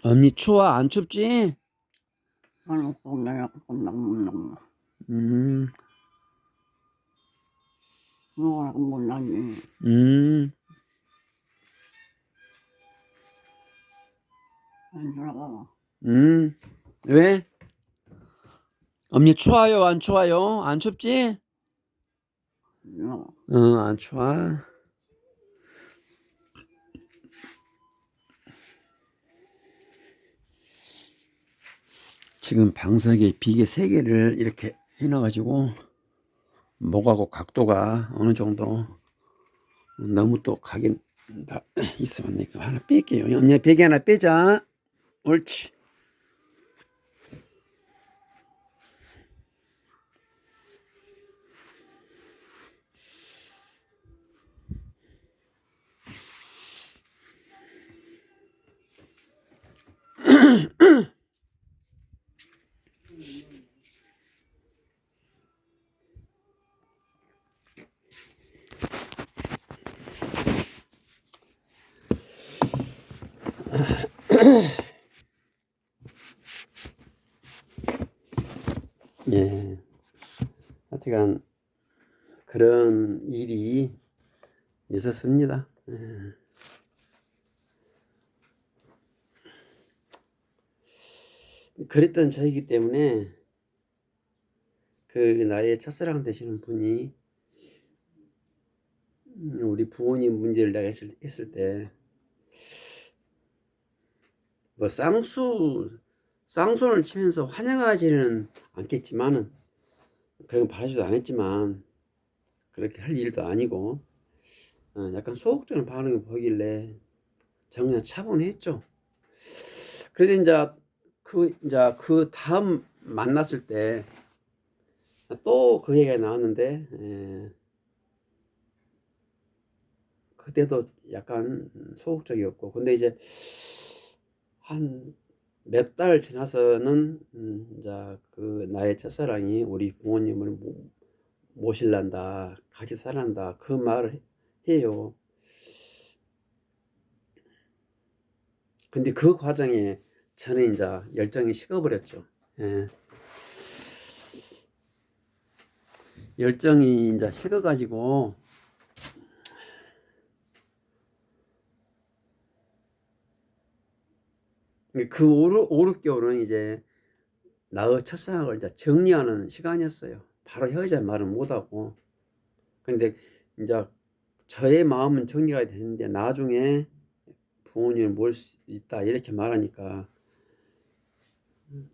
언니 추워 안 춥지? 음, 음, 왜? 언니 추워요 안 추워요? 안 춥지? 응, 안 추워. 지금 방석에 비계 3개를 이렇게 해놔가지고 목하고 각도가 어느 정도 너무 또 가긴 있으면 내가 하나 뺄게요. 언니 베개 하나 빼자. 옳지. 예, 하여튼간 그런 일이 있었습니다. 그랬던 저이기 때문에 그 나의 첫사랑 되시는 분이 우리 부모님 문제를 내가 했을 때 뭐 쌍손을 치면서 환영하지는 않겠지만은 그런 거 바라지도 않았지만 그렇게 할 일도 아니고 약간 소극적인 반응이 보이길래 저는 그냥 차분했죠. 그런데 이제 그 다음 만났을 때 또 그 얘기가 나왔는데 그때도 약간 소극적이었고 근데 이제 한 몇 달 지나서는 이제 그 나의 첫사랑이 우리 부모님을 모실란다 같이 살란다 그 말을 해요. 근데 그 과정에 저는 이제 열정이 식어버렸죠. 예. 열정이 이제 식어가지고 그 5~6개월은 이제 나의 첫사랑을 이제 정리하는 시간이었어요. 바로 헤어져 말을 못하고. 근데 이제 저의 마음은 정리가 됐는데 나중에 부모님을 모을 수 있다 이렇게 말하니까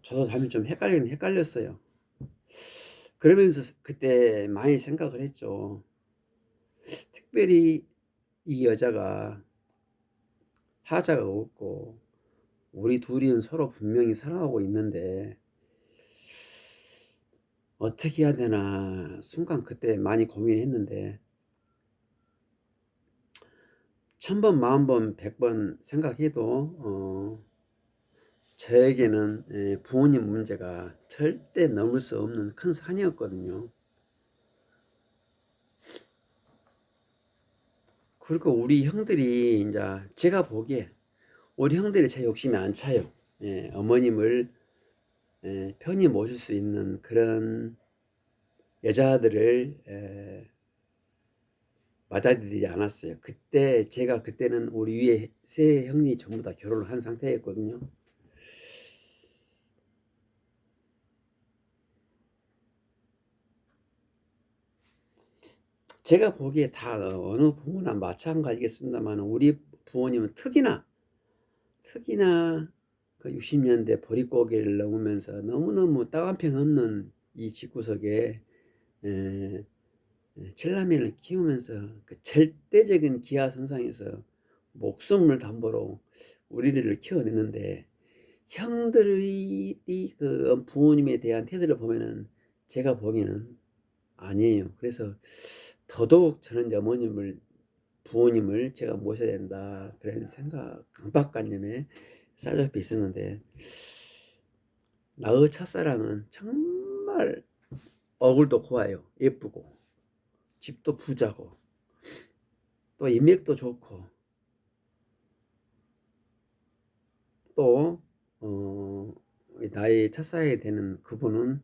저도 잠시 좀 헷갈렸어요. 그러면서 그때 많이 생각을 했죠. 특별히 이 여자가 하자가 없고 우리 둘이는 서로 분명히 사랑하고 있는데 어떻게 해야 되나 순간 그때 많이 고민했는데 1000번, 10,000번, 100번 생각해도 저에게는 부모님 문제가 절대 넘을 수 없는 큰 산이었거든요. 그리고 우리 형들이 이제 제가 보기에 우리 형들이 제 욕심이 안 차요. 어머님을 편히 모실 수 있는 그런 여자들을 맞아들이지 않았어요. 제가 그때는 우리 위에 세 형이 전부 다 결혼을 한 상태였거든요. 제가 보기에 다 어느 부모나 마찬가지겠습니다만 우리 부모님은 특히나 그 60년대 보릿고개를 넘으면서 너무너무 땅 한 평 없는 이 집구석에 칠라면을 키우면서 그 절대적인 기하선상에서 목숨을 담보로 우리를 키워냈는데 형들이 그 부모님에 대한 태도를 보면은 제가 보기에는 아니에요. 그래서 더더욱 저는 이제 부모님을 제가 모셔야 된다 그런 생각 강박관념에 쌓여져 있었는데 나의 첫사랑은 정말 얼굴도 고와요. 예쁘고 집도 부자고 또 인맥도 좋고 또 나의 첫사랑이 되는 그분은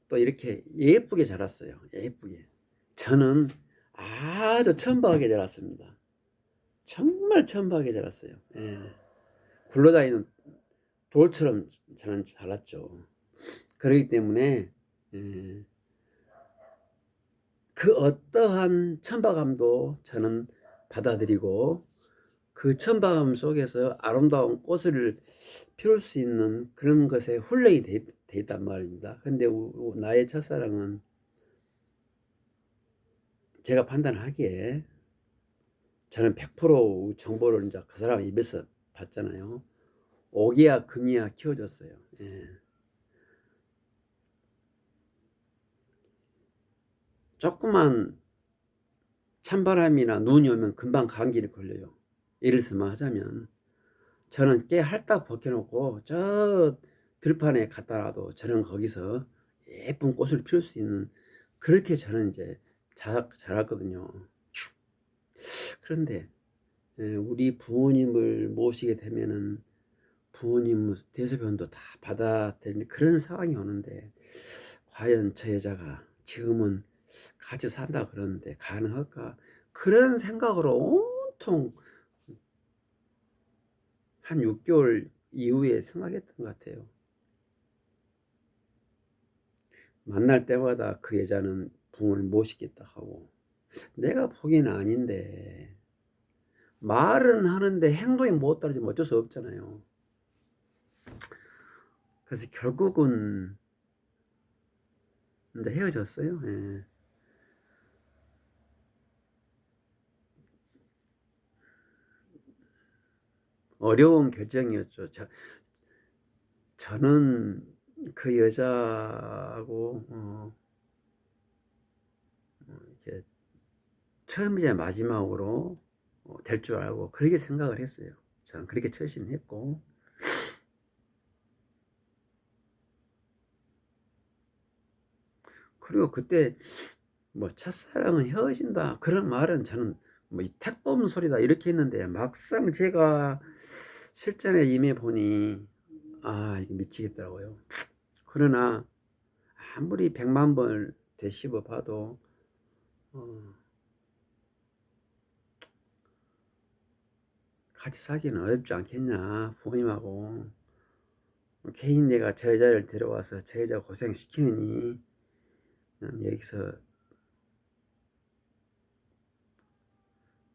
또 이렇게 예쁘게 자랐어요. 예쁘게. 저는 아주 천박하게 자랐습니다. 정말 천박하게 자랐어요. 예. 굴러다니는 돌처럼 저는 자랐죠. 그렇기 때문에 예. 그 어떠한 천박함도 저는 받아들이고 그 천박함 속에서 아름다운 꽃을 피울 수 있는 그런 것에 훈련이 돼 있단 말입니다. 근데 나의 첫사랑은 제가 판단하기에 저는 100% 정보를 이제 그 사람 입에서 봤잖아요. 오기야 금이야 키워줬어요. 예. 조그만 찬바람이나 눈이 오면 금방 감기를 걸려요. 예를 들면 하자면 저는 깨 핥딱 벗겨놓고 저 들판에 갖다 놔도 저는 거기서 예쁜 꽃을 피울 수 있는 그렇게 저는 이제 자랐거든요. 그런데 우리 부모님을 모시게 되면은 부모님 대소변도 다 받아들이는 그런 상황이 오는데, 과연 저 여자가 지금은 같이 산다 그러는데 가능할까? 그런 생각으로 온통 한 6개월 이후에 생각했던 것 같아요. 만날 때마다 그 여자는 부모를 모시겠다 하고, 내가 보기에는 아닌데, 말은 하는데 행동이 못 따르지면 어쩔 수 없잖아요. 그래서 결국은 이제 헤어졌어요. 예. 어려운 결정이었죠. 저는 그 여자하고 이렇게 처음이자 마지막으로 될 줄 알고 그렇게 생각을 했어요. 저는 그렇게 처신했고, 그리고 그때 뭐 첫사랑은 헤어진다 그런 말은 저는 뭐 이 택도 없는 소리다 이렇게 했는데, 막상 제가 실전에 임해 보니 아 이거 미치겠더라고요. 그러나 아무리 100만 번 되씹어 봐도 어, 같이 살기는 어렵지 않겠냐. 부모님하고 개인 내가 저 여자를 데려와서 저 여자 고생시키느니 여기서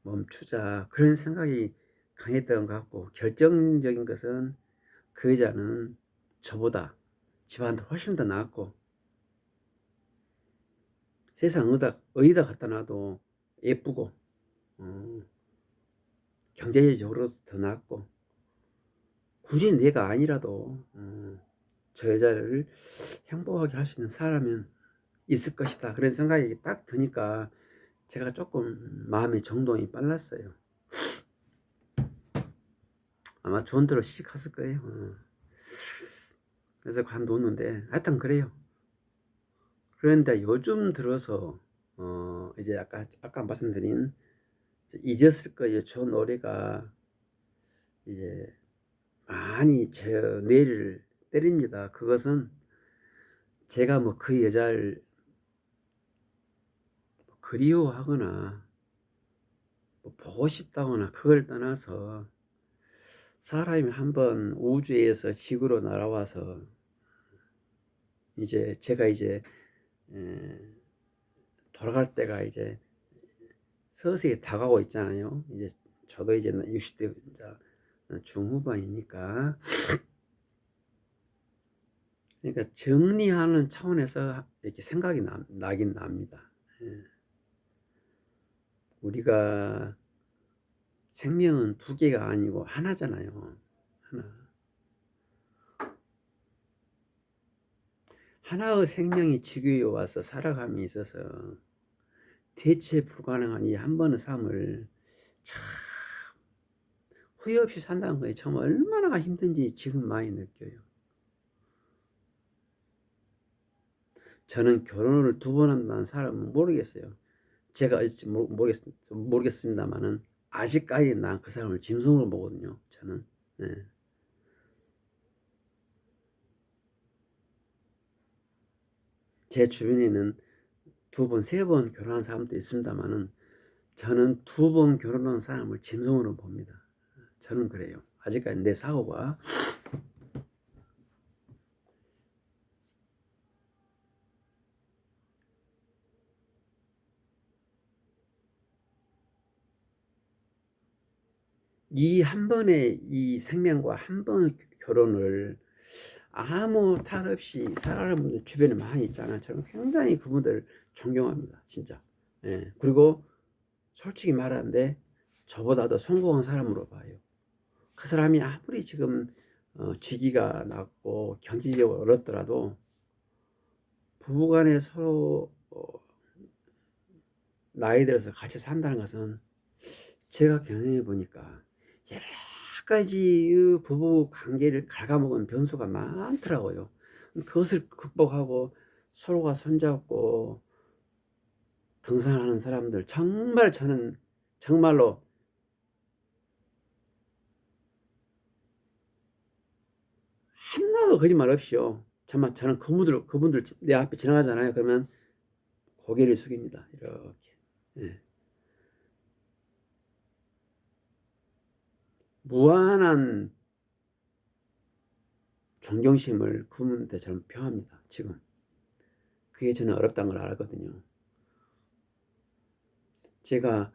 멈추자, 그런 생각이 강했던 것 같고, 결정적인 것은 그 여자는 저보다 집안도 훨씬 더 낫고, 세상 어디다 갖다 놔도 예쁘고 경제적으로 더 낫고, 굳이 내가 아니라도 저 여자를 행복하게 할 수 있는 사람은 있을 것이다, 그런 생각이 딱 드니까 제가 조금 마음의 정동이 빨랐어요. 아마 좋은 대로 시작했을 거예요. 그래서 관뒀는데 하여튼 그래요. 그런데 요즘 들어서 이제 아까 말씀드린 잊었을 거예요. 저 노래가 이제 많이 제 뇌를 때립니다. 그것은 제가 뭐 그 여자를 그리워하거나 뭐 보고 싶다거나 그걸 떠나서, 사람이 한번 우주에서 지구로 날아와서 이제 제가 이제 돌아갈 때가 이제 서서히 다가오고 있잖아요. 이제 저도 이제 60대 중후반이니까, 그러니까 정리하는 차원에서 이렇게 생각이 나긴 납니다. 우리가 생명은 두 개가 아니고 하나잖아요. 하나의 생명이 지구에 와서 살아감에 있어서 대체 불가능한 이 한 번의 삶을 참 후회 없이 산다는 거에 참 얼마나 힘든지 지금 많이 느껴요. 저는 결혼을 2번 한다는 사람은 모르겠어요. 제가 모르겠습니다만은 아직까지 난 그 사람을 짐승으로 보거든요. 저는. 네. 제 주변에는 2번, 3번 결혼한 사람도 있습니다만은 저는 2번 결혼한 사람을 짐승으로 봅니다. 저는 그래요. 아직까지 내 사고가. 이 한 번의 이 생명과 한 번의 결혼을 아무 탈 없이 살아가는 분들 주변에 많이 있잖아요. 저는 굉장히 그분들 존경합니다. 진짜. 예. 그리고 솔직히 말하는데 저보다 더 성공한 사람으로 봐요. 그 사람이 아무리 지금 직위가 낮고 경제적으로 어렵더라도 부부간에 서로 나이 들어서 같이 산다는 것은 제가 경험해 보니까 여러 가지 부부 관계를 갉아먹은 변수가 많더라고요. 그것을 극복하고 서로가 손잡고 등산하는 사람들, 정말 저는 정말로 하나도 거짓말 없이요. 정말 저는 그분들 내 앞에 지나가잖아요. 그러면 고개를 숙입니다. 이렇게. 예. 무한한 존경심을 그분한테 저는 표합니다. 지금. 그게 저는 어렵다는 걸 알거든요. 제가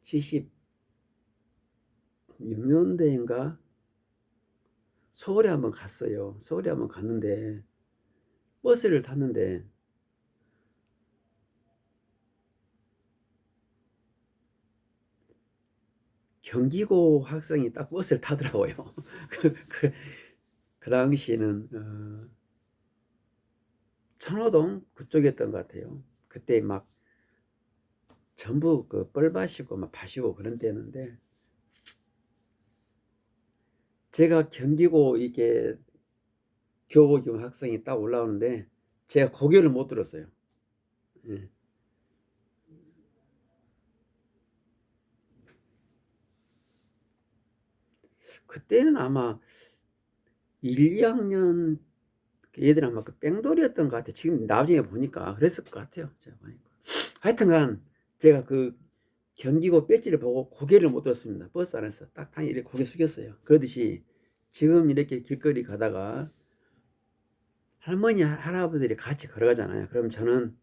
76년대인가 서울에 한번 갔어요. 서울에 한번 갔는데 버스를 탔는데 경기고 학생이 딱 버스를 타더라고요. 그 당시에는 천호동 그쪽이었던 것 같아요. 그때 막 전부 그 뻘 마시고 막 파시고 그런 때였는데 제가 경기고 이게 교복입은 학생이 딱 올라오는데 제가 고개를 못 들었어요. 예. 그때는 아마 1, 2학년 얘들 아마 그 뺑돌이었던 것 같아요. 지금 나중에 보니까 그랬을 것 같아요. 제가 보니까. 하여튼간 제가 그 경기고 배지를 보고 고개를 못 들었습니다. 버스 안에서 딱 당연히 이렇게 고개 숙였어요. 그러듯이 지금 이렇게 길거리 가다가 할머니 할아버지들이 같이 걸어가잖아요. 그럼 저는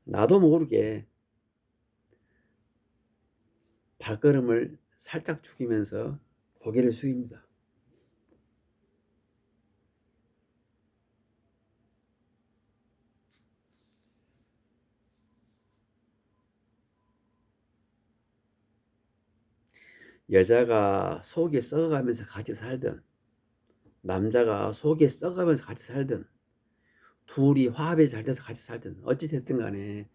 나도 모르게 발걸음을 살짝 죽이면서 고개를 숙입니다. 여자가 속이 썩어가면서 같이 살든 남자가 속이 썩어가면서 같이 살든 둘이 화합이 잘 돼서 같이 살든 어찌 됐든 간에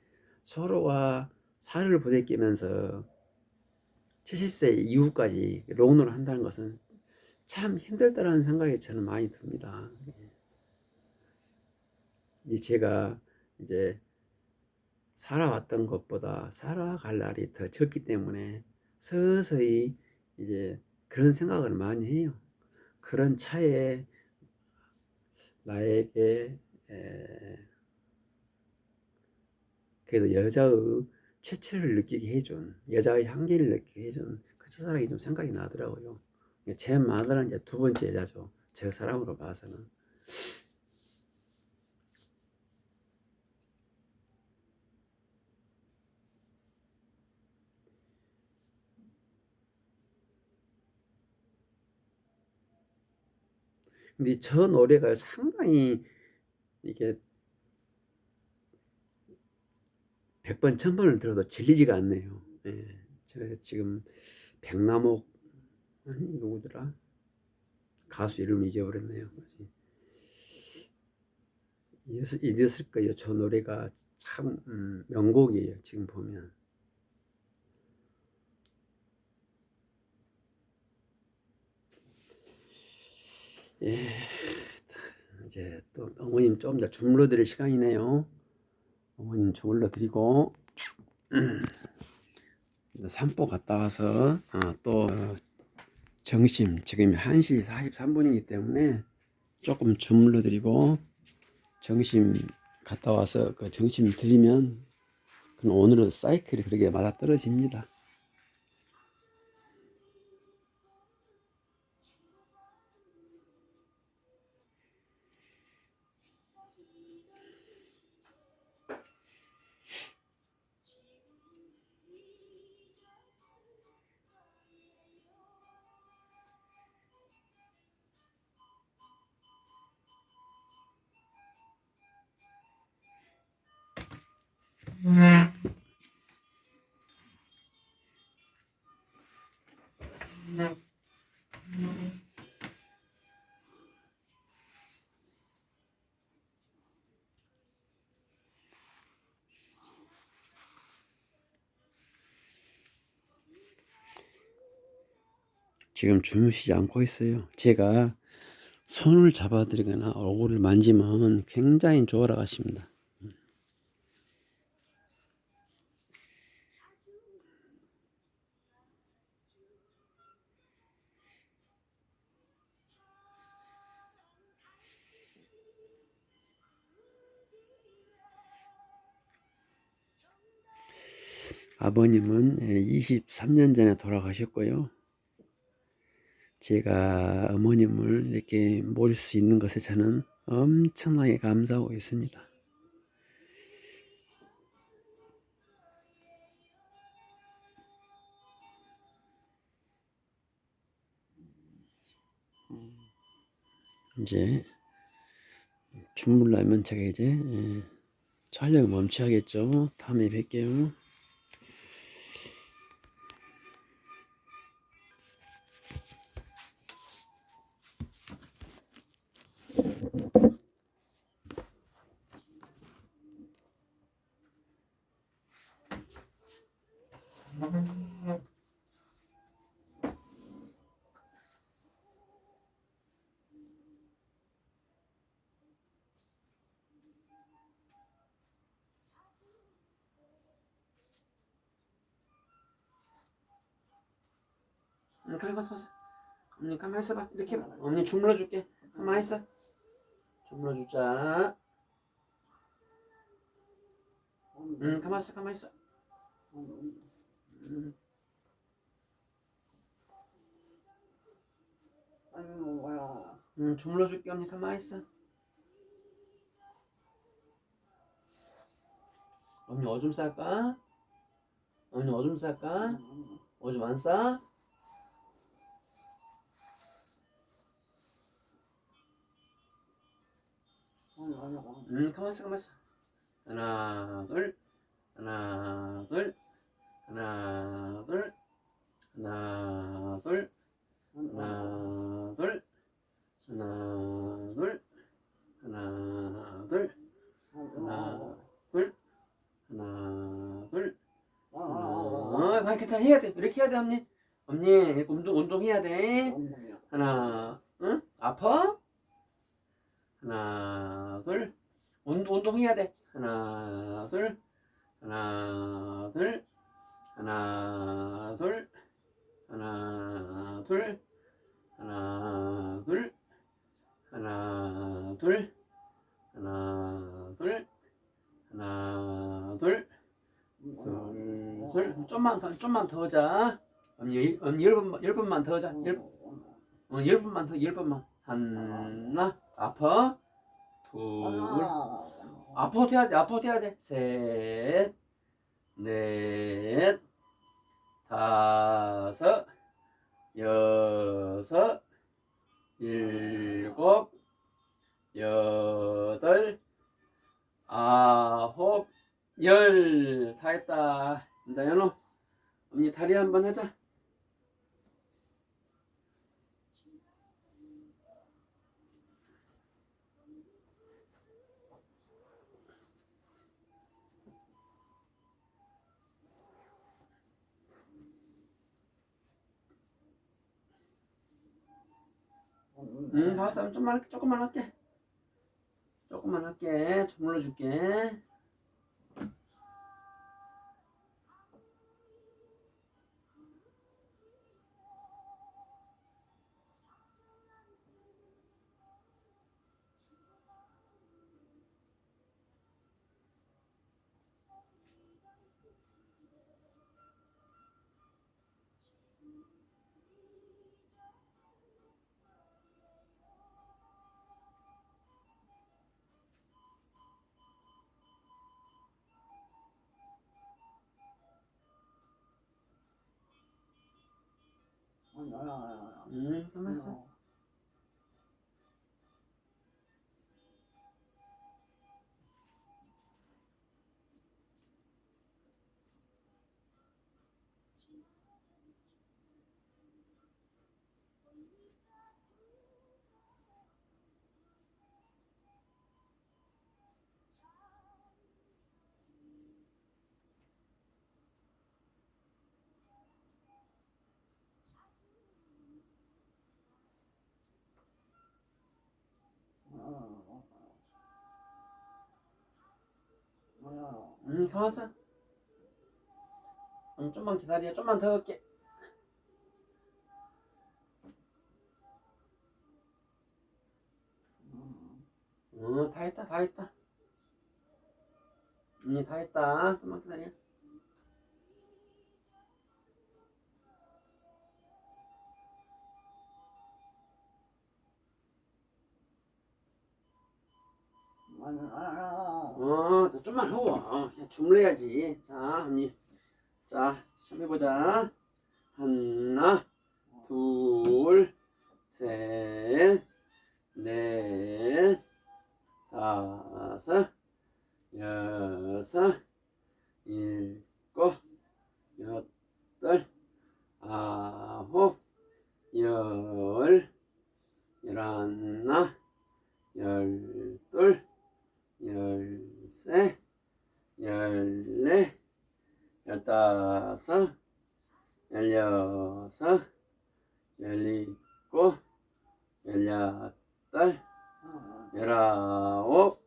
서로가 살을 부대끼면서 70세 이후까지 롱런을 한다는 것은 참 힘들다라는 생각이 저는 많이 듭니다. 제가 이제 살아왔던 것보다 살아갈 날이 더 적기 때문에 서서히 이제 그런 생각을 많이 해요. 그런 차에 나에게 그래도 여자의 최초를 느끼게 해준, 여자의 향기를 느끼게 해준 그 첫사랑이 좀 생각이 나더라고요. 제 마누라는 이제 두 번째 여자죠. 제 사람으로 봐서는. 근데 저 노래가 상당히 이게 100번, 1000번을 들어도 질리지가 않네요. 예. 저 지금 백남옥, 아니, 누구더라? 가수 이름 잊어버렸네요. 잊었을 거예요. 저 노래가 참 명곡이에요. 지금 보면. 예, 이제 또 어머님 좀 더 주물러 드릴 시간이네요. 어머님 주물러 드리고 산보 갔다 와서 또 점심 지금 1시 43분이기 때문에 조금 주물러 드리고 점심 갔다 와서 그 점심 드리면 그럼 오늘은 사이클이 그렇게 맞아 떨어집니다. 지금 주무시지 않고 있어요. 제가 손을 잡아드리거나 얼굴을 만지면 굉장히 좋아하십니다. 아버님은 23년 전에 돌아가셨고요. 제가 어머님을 이렇게 모실 수 있는 것에 저는 엄청나게 감사하고 있습니다. 이제 주물라면 제가 이제 촬영 멈춰야겠죠. 다음에 뵐게요. 가만 있어. 언니 가만 있어봐. 이렇게 언니 주물러 줄게. 가만 있어. 주물러 주자. 가만 있어. 가만 있어. 주물러 줄게. 언니 가만 있어. 언니 오줌 쌀까? 언니 오줌 쌀까? 오줌 안 싸? 가만 있어. 가만 있어. 하나 둘 하나 둘 하나 둘 하나 둘 하나 둘 하나 둘 하나 둘 하나 둘 하나 둘 괜찮아. 해야 돼. 이렇게 해야 돼. 언니 이렇게 운동해야 돼. 하나 응? 아파? 하나 둘 운동해야 돼. 하나 둘 하나 둘 하나 둘 하나 둘 하나 둘 하나 둘 하나 둘 하나 둘 둘 좀만 더 자. 언니 10번만 더 자. 10번만 더 10번만. 하나 아파 둘 아파도 해야 돼. 아파도 해야 돼. 셋 넷 다섯 여섯 일곱 여덟 아홉 열 다 했다. 이제 연호 언니 다리 한번 하자. 봤어. 조금만 할게. 조금만 할게. 주물러 줄게. 가만 있어. 가만 있어. 좀만 기다려. 좀만 더 할게. 다 했다. 다 했다. 다 했다. 좀만 기다려. 자, 좀만 하고 그냥 주물러야지. 자, 언니. 자, 시작해 보자. 하나, 둘, 셋, 넷, 다섯, 여섯, 일곱, 여덟, 아홉, 열, 열하나, 열둘, 열셋, 열넷, 열다섯, 열여섯, 열일곱, 열여덟, 열아홉,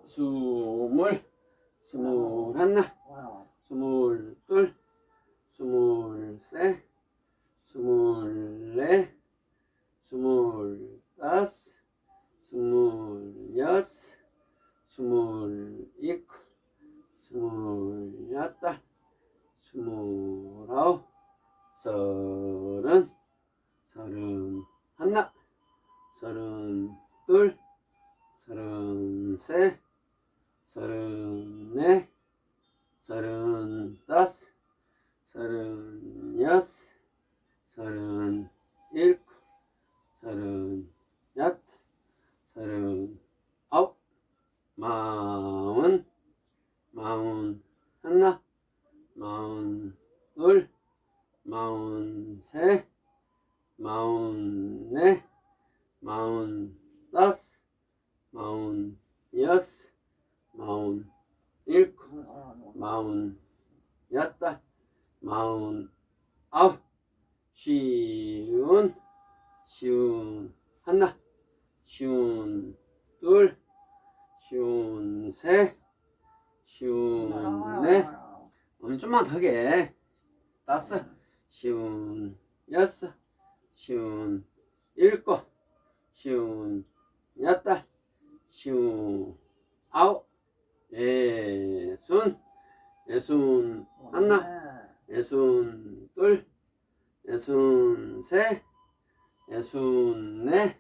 스물, 스물하나, 스물둘, 스물셋, 스물넷, 스물다섯, 스물여섯, 스물일곱, 스물여덟, 스물아홉, 서른, 서른하나, 서른둘, 서른셋, 서른넷, 서른다섯, 서른여섯, 서른일곱, 서른여덟, 서른아홉, 마흔, 마흔하나, 마흔둘, 마흔셋, 마흔넷, 마흔다섯, 마흔여섯, 마흔일곱, 마흔여덟, 마흔아홉, 쉬운, 쉬운하나, 쉬운둘, 쉬운셋, 쉬운넷, 좀만 더 하게. 다섯, 쉬운여섯, 쉬운일곱, 쉬운여덟, 쉬운아홉, 예순, 예순하나, 예순둘, 예순셋, 예순넷,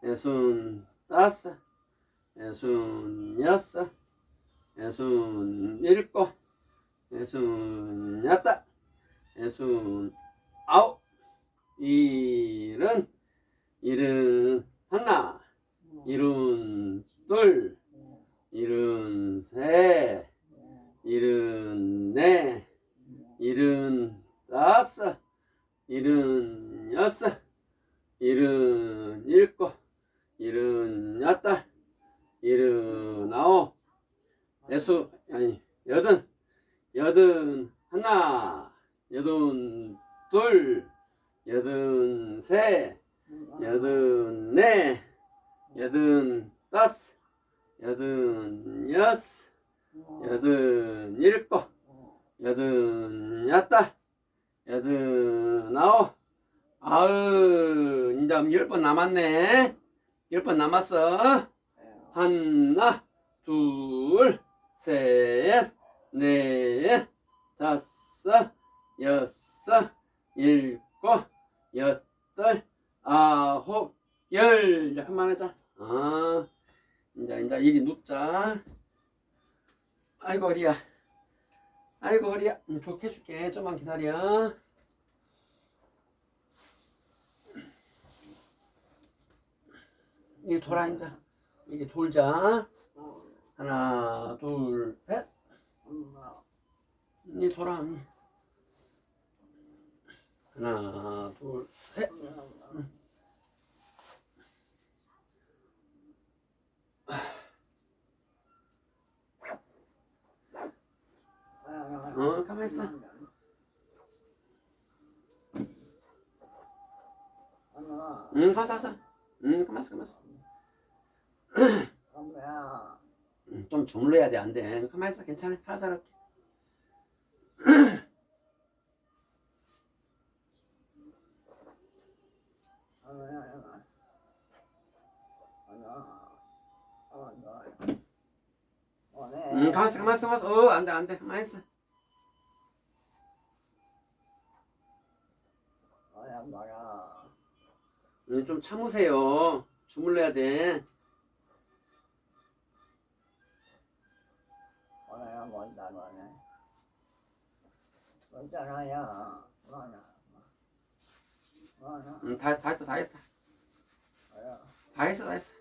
예순다섯, 예순여섯, 예순일곱, 예순여덟, 예순아홉, 일흔, 일흔하나, 일흔둘, 일흔셋, 일흔넷, 일흔다섯, 일흔여섯, 일흔일곱, 일흔여덟, 일흔아홉, 여든, 여든하나, 여든둘, 여든셋, 여든넷, 여든다섯, 여든여섯, 여든일곱, 여든여덟, 여든아홉, 아흔. 이제 10번 남았네. 10번 남았어. 하나, 둘, 셋, 넷, 다섯, 여섯, 일곱, 여덟, 아홉, 열. 이제 그만하자. 이제 이리 눕자. 아이고 허리야. 아이고 허리야. 좋게 해줄게. 좀만 기다려. 이게 돌아 이제. 이게 돌자. 하나, 둘, 셋. 이 돌아. 하나, 둘, 셋. 가만히 있어. 가서. 가만히 있어. 좀 주물러야 돼. 안 돼. 가만히 있어. 괜찮아. 살살 할게. 가만히 있어. 안 돼. 가만히 있어. 좀 참으세요. 주물러야 돼. 어쩌나야. 많아. 다 했다. 다 했어.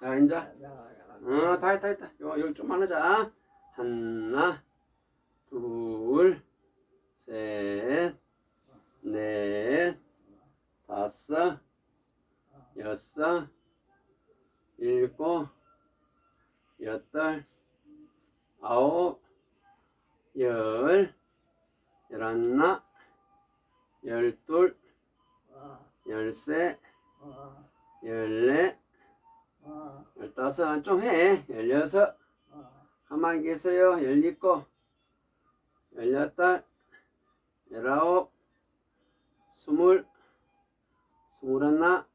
자, 이제 다 했다. 여기 좀만 하자. 하나, 둘, 셋, 넷, 다섯, 여섯, 일곱, 여덟, 아홉, 열, 열하나, 열둘, 열세, 열네, 열다섯, 좀 해. 열여섯, 가만히 계세요. 열일곱, 열여덟, 열아홉, 스물, 스물하나,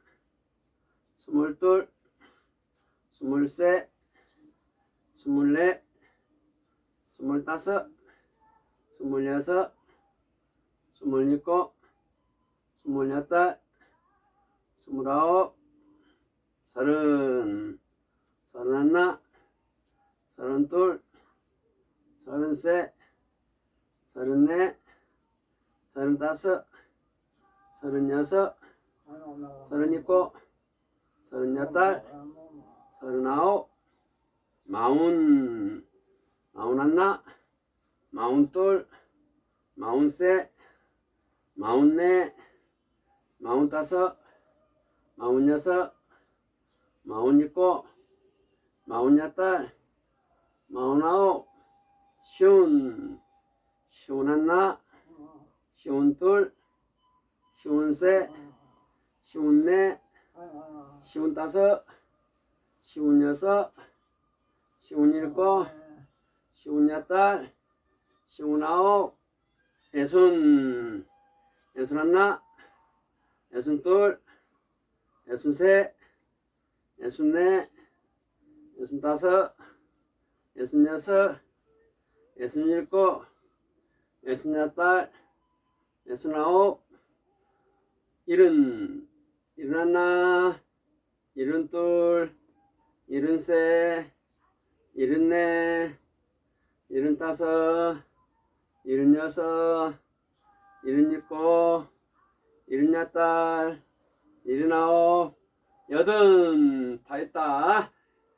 스물둘, 스물셋, 스물넷, 스물다섯, 스물여섯, 스물일곱, 스물여덟, 스물아홉, 서른, 서른하나, 서른둘, 서른셋, 서른넷, 서른다섯, 서른여섯, 서른일곱, 서른여덟, 서른아홉, 마흔, 마흔하나, 마흔둘, 마흔셋, 마흔넷, 마흔다섯, 마흔여섯, 마흔일곱, 마흔여덟, 마흔아홉, 쉬운, 쉬운하나, 쉬운둘, 쉬운셋, 쉬운넷, 쉬운다섯, 쉬운여섯, 쉬운일곱, 쉬운여덟, 쉬운아홉, 예순, 예순하나, 예순둘, 예순셋, 예순넷, 예순다섯, 예순여섯, 예순일곱, 예순여덟, 예순아홉, 일흔, 일흔하나, 일흔둘, 일흔셋, 일흔넷, 일흔다섯, 일흔여섯, 일흔일곱, 일흔여덟, 일흔아홉, 여든. 다 했다.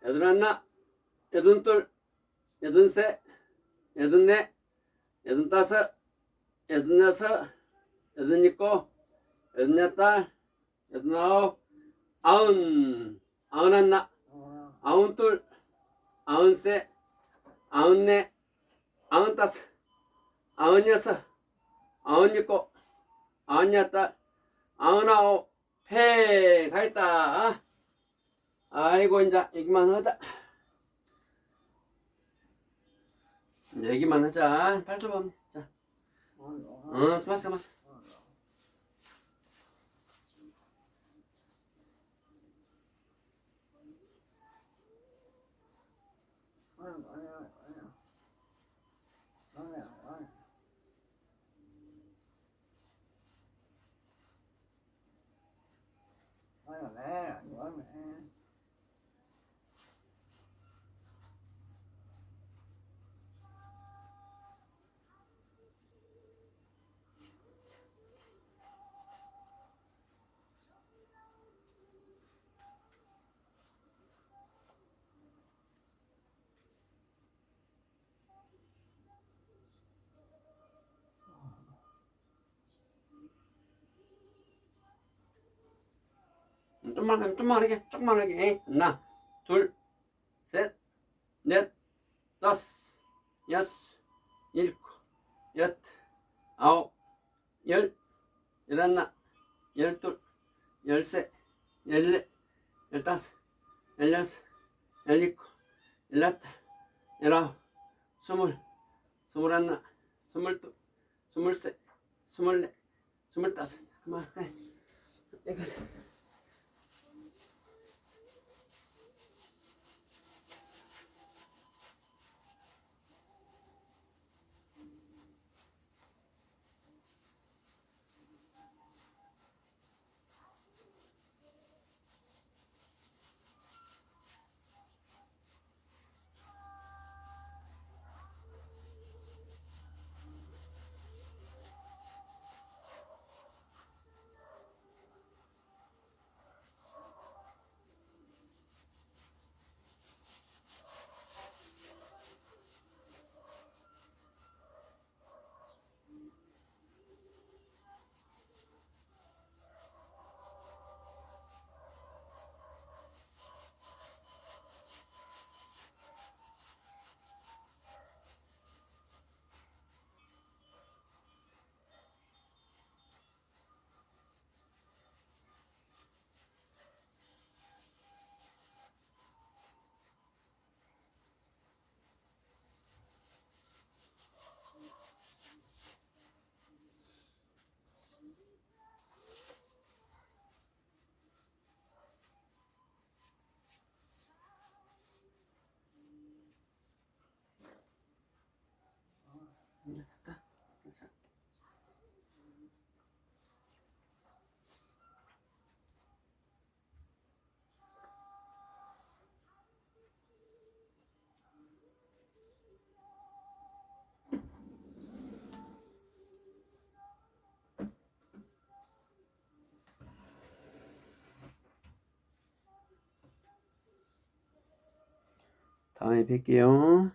여든하나, 여든둘, 여든셋, 여든넷, 여든다섯, 여든여섯, 여든일곱, 여든여덟, 여든아홉, 아흔, 아흔하나, 아흔둘, 아흔셋, 아흔넷, 아흔다섯, 아흔여섯, 아흔일곱, 아흔여덟, 아흔아홉, 팩. 다 했다. 아이고, 이제 여기만 하자. 이제 여기만 하자. 팔 좀 봐. 자. 좋았어. 좀만 하게. 하나, 둘, 셋, 넷, 다섯, 여섯, 일곱, 여덟, 아홉, 열, 열하나, 열둘, 열셋, 열넷, 열다섯, 열여섯, 열일곱, 열여덟, 열아홉, 스물, 스물하나, 스물둘, 스물셋, 스물넷, 스물다섯. 그만. 여기까지. 다음에 뵐게요.